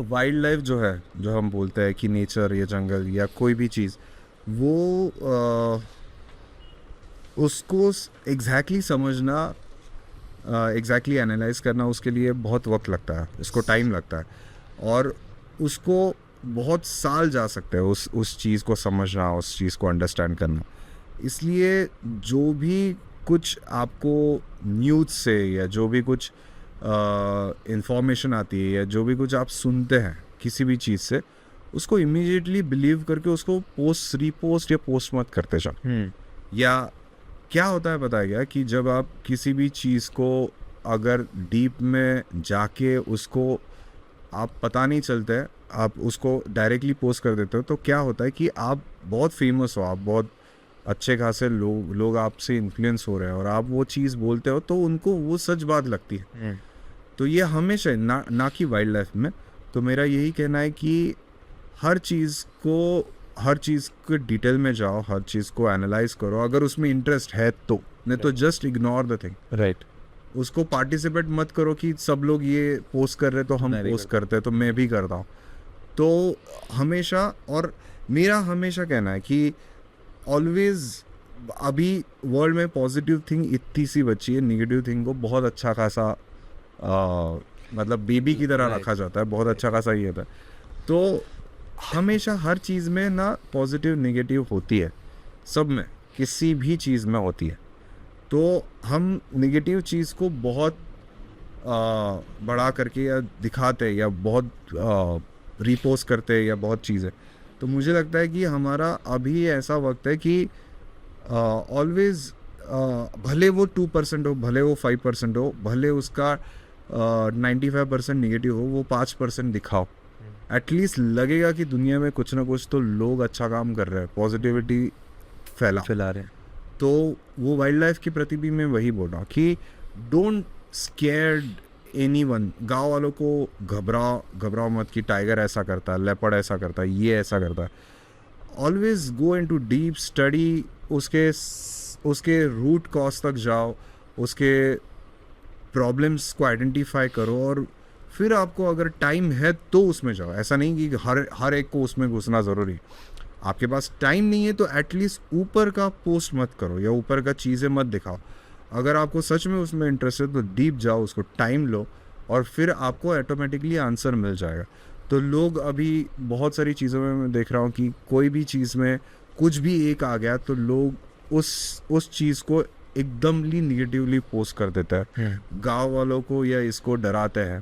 वाइल्ड लाइफ जो है, जो हम बोलते हैं कि नेचर या जंगल या कोई भी चीज़, वो उसको एग्जैक्टली समझना, एग्जैक्टली एनालाइज करना, उसके लिए बहुत वक्त लगता है, उसको टाइम लगता है, और उसको बहुत साल जा सकते हैं उस चीज़ को समझना, उस चीज़ को अंडरस्टैंड करना। इसलिए जो भी कुछ आपको न्यूज़ से या जो भी कुछ इंफॉर्मेशन आती है या जो भी कुछ आप सुनते हैं किसी भी चीज़ से, उसको इमीडिएटली बिलीव करके उसको पोस्ट रीपोस्ट या पोस्ट मत करते जाओ। या क्या होता है पता है क्या, कि जब आप किसी भी चीज़ को अगर डीप में जाके उसको आप पता नहीं चलता है, आप उसको डायरेक्टली पोस्ट कर देते हो, तो क्या होता है कि आप बहुत फेमस हो, आप बहुत अच्छे खासे लोग आपसे इन्फ्लुएंस हो रहे हैं और आप वो चीज़ बोलते हो तो उनको वो सच बात लगती है। तो ये हमेशा ना कि वाइल्ड लाइफ में। तो मेरा यही कहना है कि हर चीज़ को डिटेल में जाओ, हर चीज़ को एनालाइज करो, अगर उसमें इंटरेस्ट है तो, नहीं तो just ignore the thing. Right. उसको पार्टिसिपेट मत करो कि सब लोग ये पोस्ट कर रहे तो हम पोस्ट करते हैं तो मैं भी करता हूँ। तो हमेशा, और मेरा हमेशा कहना है कि ऑलवेज, अभी वर्ल्ड में पॉजिटिव थिंग इतनी सी बची है, नेगेटिव थिंग को बहुत अच्छा खासा मतलब बेबी की तरह रखा जाता है, बहुत अच्छा खासा ये होता है। तो हमेशा हर चीज़ में ना पॉजिटिव नेगेटिव होती है, सब में, किसी भी चीज़ में होती है। तो हम नेगेटिव चीज़ को बहुत बढ़ा करके या दिखाते या बहुत रीपोस्ट करते या बहुत चीज़ें, तो मुझे लगता है कि हमारा अभी ऐसा वक्त है कि ऑलवेज भले वो 2% हो, भले वो 5% हो, भले उसका 95% नेगेटिव हो, वो 5% दिखाओ। एटलीस्ट लगेगा कि दुनिया में कुछ ना कुछ तो लोग अच्छा काम कर रहे हैं, पॉजिटिविटी फैला रहे हैं। तो वो वाइल्ड लाइफ के प्रति भी मैं वही बोल रहा हूँ कि डोंट स्केर्ड एनीवन। गाँव वालों को घबराओ मत कि टाइगर ऐसा करता है, लेपर्ड ऐसा करता है, ये ऐसा करता है। Always go into deep study, उसके रूट कॉज तक जाओ, उसके प्रॉब्लम्स को आइडेंटिफाई करो, और फिर आपको अगर टाइम है तो उसमें जाओ। ऐसा नहीं कि हर एक को उसमें घुसना ज़रूरी। आपके पास टाइम नहीं है तो एटलीस्ट ऊपर का पोस्ट मत करो या ऊपर का चीज़ें मत दिखाओ। अगर आपको सच में उसमें इंटरेस्ट है तो डीप जाओ, उसको टाइम लो, और फिर आपको ऑटोमेटिकली आंसर मिल जाएगा। तो लोग अभी बहुत सारी चीज़ों में मैं देख रहा हूँ कि कोई भी चीज़ में कुछ भी एक आ गया तो लोग उस चीज़ को एकदमली निगेटिवली पोस्ट कर देता है। गाँव वालों को या इसको डराते हैं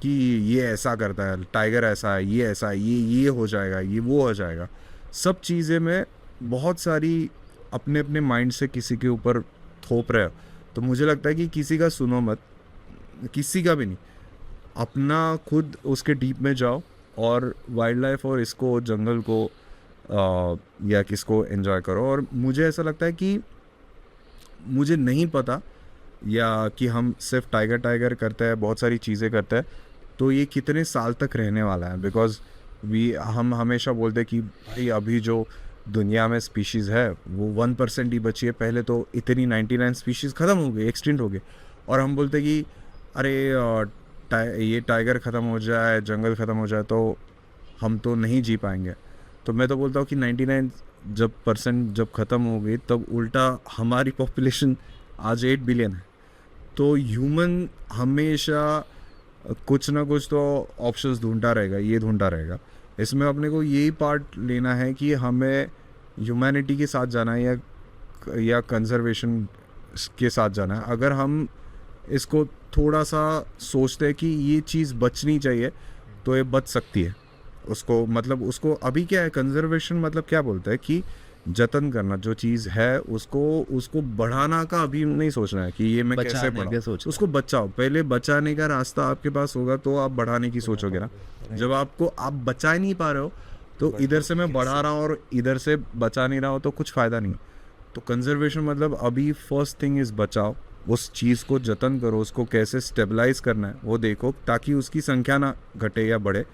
कि ये ऐसा करता है, टाइगर ऐसा है, ये ऐसा है, ये हो जाएगा, ये वो हो जाएगा। सब चीज़ें में बहुत सारी अपने अपने माइंड से किसी के ऊपर थोप रहे हो। तो मुझे लगता है कि किसी का सुनो मत, किसी का भी नहीं, अपना खुद उसके डीप में जाओ और वाइल्ड लाइफ और इसको, जंगल को या किसको एंजॉय करो। और मुझे ऐसा लगता है कि मुझे नहीं पता या कि हम सिर्फ टाइगर करते हैं, बहुत सारी चीज़ें करते हैं, तो ये कितने साल तक रहने वाला है। बिकॉज हम हमेशा बोलते हैं कि भाई अभी जो दुनिया में स्पीशीज़ है वो 1% ही बची है, पहले तो इतनी 99 स्पीशीज़ ख़त्म हो गई, एक्सटिंक्ट हो गए, और हम बोलते कि अरे ये टाइगर ख़त्म हो जाए, जंगल ख़त्म हो जाए तो हम तो नहीं जी पाएंगे। तो मैं तो बोलता हूँ कि 99 जब ख़त्म हो गई तब उल्टा हमारी पॉपुलेशन आज 8 बिलियन है। तो ह्यूमन हमेशा कुछ ना कुछ तो ऑप्शंस ढूंढता रहेगा, ये ढूंढता रहेगा। इसमें अपने को यही पार्ट लेना है कि हमें ह्यूमैनिटी के साथ जाना है या कंजर्वेशन के साथ जाना है। अगर हम इसको थोड़ा सा सोचते हैं कि ये चीज़ बचनी चाहिए तो ये बच सकती है। उसको अभी क्या है, कंजर्वेशन मतलब क्या बोलता है कि जतन करना, जो चीज़ है उसको बढ़ाना का अभी नहीं सोचना है कि ये मैं कैसे बढ़ाऊं, उसको बचाओ। पहले बचाने का रास्ता आपके पास होगा तो आप बढ़ाने की सोचोगे ना। जब आप बचा ही नहीं पा रहे हो तो इधर से मैं बढ़ा रहा हूँ और इधर से बचा नहीं रहा हो तो कुछ फ़ायदा नहीं। तो कंजर्वेशन मतलब अभी फर्स्ट थिंग इज़ बचाओ, उस चीज़ को जतन करो, उसको कैसे स्टेबलाइज करना है वो देखो, ताकि उसकी संख्या ना घटे या बढ़े।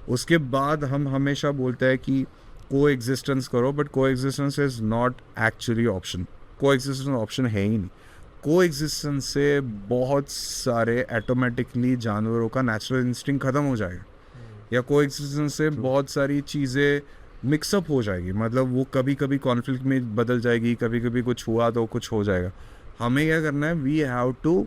उसके बाद हम हमेशा बोलते हैं कि को एग्जिस्टेंस करो, बट को existence is not actually option. को एग्जिस्टेंस ऑप्शन है ही नहीं। को एग्जिस्टेंस से बहुत सारे ऑटोमेटिकली जानवरों का नेचुरल इंस्टिंक्ट ख़त्म हो जाएगा, या को एग्जिस्टेंस से बहुत सारी चीज़ें मिक्सअप हो जाएगी। मतलब वो कभी कभी कॉन्फ्लिक्ट में बदल जाएगी, कभी कभी कुछ हुआ तो कुछ हो जाएगा। हमें क्या करना है, we have to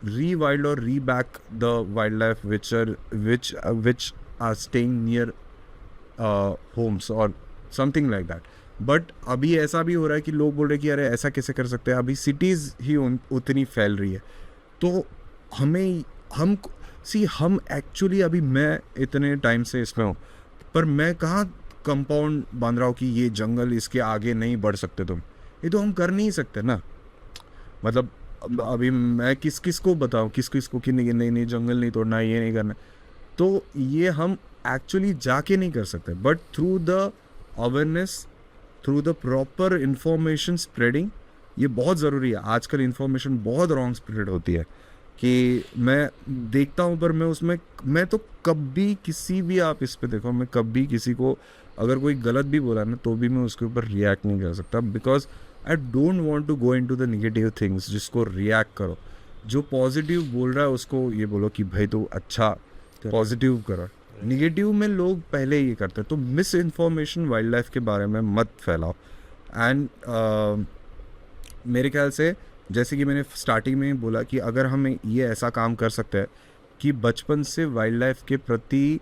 rewild और re back the wildlife which are staying near homes और समथिंग लाइक दैट। बट अभी ऐसा भी हो रहा है कि लोग बोल रहे हैं कि अरे ऐसा कैसे कर सकते हैं, अभी सिटीज़ ही उतनी फैल रही है। तो हम एक्चुअली, अभी मैं इतने टाइम से इसमें हूँ, पर मैं कहाँ कंपाउंड बांध रहा हूँ कि ये जंगल इसके आगे नहीं बढ़ सकते तुम। ये तो हम कर नहीं सकते ना। मतलब अभी मैं किस को बताऊँ, किस को कि नहीं जंगल नहीं तोड़ना, ये नहीं करना। तो ये हम एक्चुअली जाके नहीं कर सकते, but through the awareness, through the proper information spreading, ये बहुत ज़रूरी है। आजकल इंफॉर्मेशन बहुत रॉन्ग स्प्रेड होती है कि मैं देखता हूँ, पर मैं तो कभी किसी भी, आप इस पे देखो, मैं कभी किसी को अगर कोई गलत भी बोला ना, तो भी मैं उसके ऊपर रिएक्ट नहीं कर सकता, because I don't want to go into the negative things जिसको रिएक्ट करो। जो पॉजिटिव बोल रहा है उसको ये बोलो कि भाई तू अच्छा पॉजिटिव करो। निगेटिव में लोग पहले ये करते हैं। तो मिस इन्फॉर्मेशन वाइल्ड लाइफ के बारे में मत फैलाओ। एंड मेरे ख्याल से, जैसे कि मैंने स्टार्टिंग में ही बोला कि अगर हम ये ऐसा काम कर सकते हैं कि बचपन से वाइल्ड लाइफ के प्रति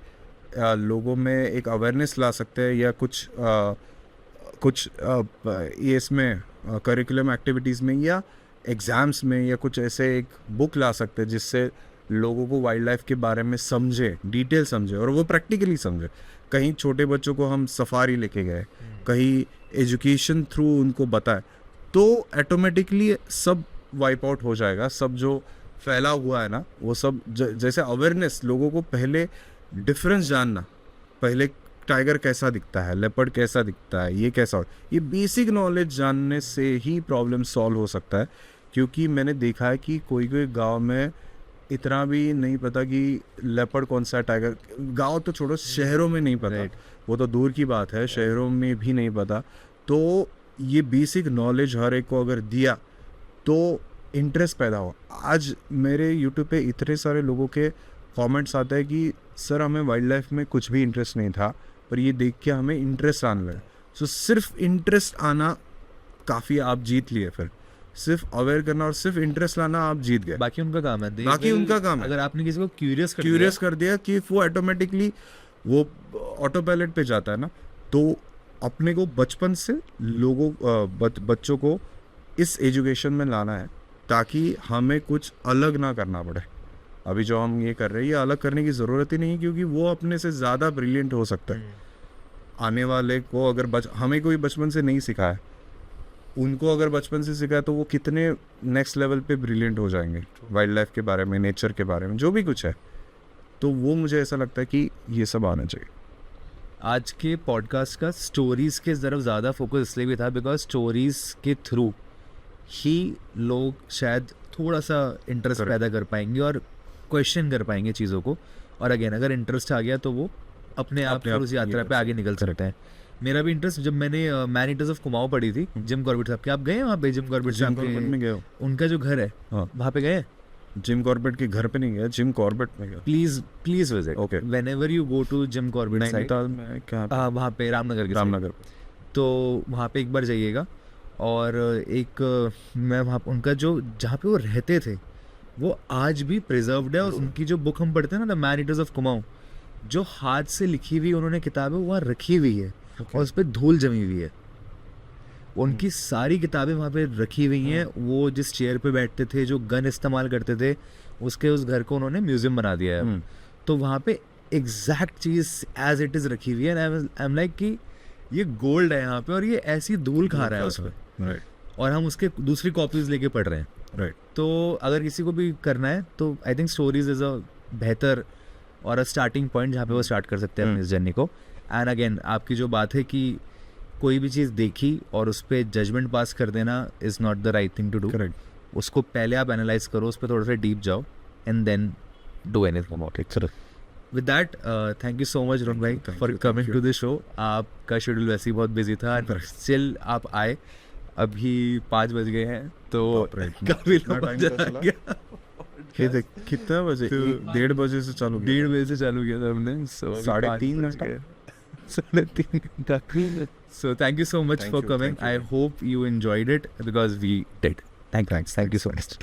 लोगों में एक अवेयरनेस ला सकते हैं, या कुछ ये इसमें करिकुलम एक्टिविटीज़ में या एग्ज़ाम्स में, या कुछ ऐसे एक बुक ला सकते हैं जिससे लोगों को वाइल्ड लाइफ के बारे में समझे, डिटेल समझे, और वो प्रैक्टिकली समझे। कहीं छोटे बच्चों को हम सफारी लेके गए, कहीं एजुकेशन थ्रू उनको बताए, तो ऑटोमेटिकली सब वाइप आउट हो जाएगा। सब जो फैला हुआ है ना, वो सब जैसे अवेयरनेस, लोगों को पहले डिफरेंस जानना, पहले टाइगर कैसा दिखता है, लेपर्ड कैसा दिखता है, ये कैसा हो, ये बेसिक नॉलेज जानने से ही प्रॉब्लम सॉल्व हो सकता है। क्योंकि मैंने देखा है कि कोई गांव में इतना भी नहीं पता कि लेपर्ड कौन सा है, टाइगर, गांव तो छोड़ो, शहरों में नहीं पता, वो तो दूर की बात है, शहरों में भी नहीं पता। तो ये बेसिक नॉलेज हर एक को अगर दिया तो इंटरेस्ट पैदा हो। आज मेरे यूट्यूब पे इतने सारे लोगों के कमेंट्स आते हैं कि सर हमें वाइल्ड लाइफ में कुछ भी इंटरेस्ट नहीं था, पर ये देख के हमें इंटरेस्ट आने लगा। सो सिर्फ इंटरेस्ट आना काफ़ी, आप जीत लिए। फिर सिर्फ अवेयर करना और सिर्फ इंटरेस्ट लाना, आप जीत गए। बाकी उनका काम है। बाकी उनका काम है। अगर आपने किसी को क्यूरियस कर दिया कि वो ऑटोमेटिकली वो ऑटो पायलट पे जाता है ना, तो अपने को बचपन से लोगों बच्चों को इस एजुकेशन में लाना है, ताकि हमें कुछ अलग ना करना पड़े। अभी जो हम ये कर रहे हैं, ये अलग करने की ज़रूरत ही नहीं, क्योंकि वो अपने से ज़्यादा ब्रिलियंट हो सकता है। आने वाले को अगर हमें कोई बचपन से नहीं सिखाया, उनको अगर बचपन से सिखाया, तो वो कितने नेक्स्ट लेवल पे ब्रिलियंट हो जाएंगे वाइल्ड लाइफ के बारे में, नेचर के बारे में, जो भी कुछ है। तो वो मुझे ऐसा लगता है कि ये सब आना चाहिए। आज के पॉडकास्ट का स्टोरीज़ के तरफ ज़्यादा फोकस इसलिए भी था बिकॉज स्टोरीज़ के थ्रू ही लोग शायद थोड़ा सा इंटरेस्ट पैदा कर पाएंगे और क्वेश्चन कर पाएंगे चीज़ों को। और अगेन, अगर इंटरेस्ट आ गया तो वो अपने आप उस यात्रा पे आगे निकल सकते हैं। मेरा भी इंटरेस्ट, जब मैंने मैन ईटर्स ऑफ कुमाऊं पढ़ी थी, जिम कॉर्बेट साहब की, आप गए वहाँ पे? जिम कॉर्बेट साहब में गए हो? उनका जो घर है, हाँ, वहाँ पे गए? जिम कॉर्बेट के घर पे नहीं गया, जिम कॉर्बेट में गया। Please visit. Okay, whenever you go to Jim Corbett side, वहाँ पे रामनगर तो वहाँ पे एक बार जाइएगा। और एक मैं वहाँ उनका जो जहाँ पे वो रहते थे वो आज भी प्रिजर्व्ड है। और उनकी जो बुक हम पढ़ते हैं ना, the man eaters of Kumaon, जो हाथ से लिखी हुई उन्होंने किताबें वहाँ रखी हुई है। और उस पर धूल जमी हुई है। उनकी सारी किताबें वहाँ पे रखी हुई हैं। वो जिस चेयर पे बैठते थे, जो गन इस्तेमाल करते थे, उस घर को उन्होंने म्यूजियम बना दिया है। तो वहाँ पे एग्जैक्ट चीज़ एज इट इज़ रखी हुई है। आई एम लाइक कि ये गोल्ड है यहाँ पे, और ये ऐसी धूल खा रहा है उस पर, और हम उसके दूसरी कॉपीज लेके पढ़ रहे हैं। तो अगर किसी को भी करना है तो I think stories is a बेहतर और अ स्टार्टिंग पॉइंट जहाँ पे वो स्टार्ट कर सकते हैं अपनी इस जर्नी को। एंड अगेन, आपकी जो बात है कि कोई भी चीज़ देखी और उस पर जजमेंट पास कर देना is not the right thing to do. उसको पहले आप एनालाइज करो, उस पर थोड़ा सा डीप जाओ and then do anything about it. With that thank you so much Rohan भाई for coming to the show. आपका शेड्यूल वैसे ही बहुत बिजी था, स्टिल आप आए। अभी 5 बज गए हैं तो काफी कितना बजे? 1:30 बजे से चालू किया। 1:30 बजे से चालू किया था हमने, so 3.5 घंटा। 3.5 घंटा। So thank you so much Thank for you, coming. thank you. I hope you enjoyed it because we did. Thank you so much.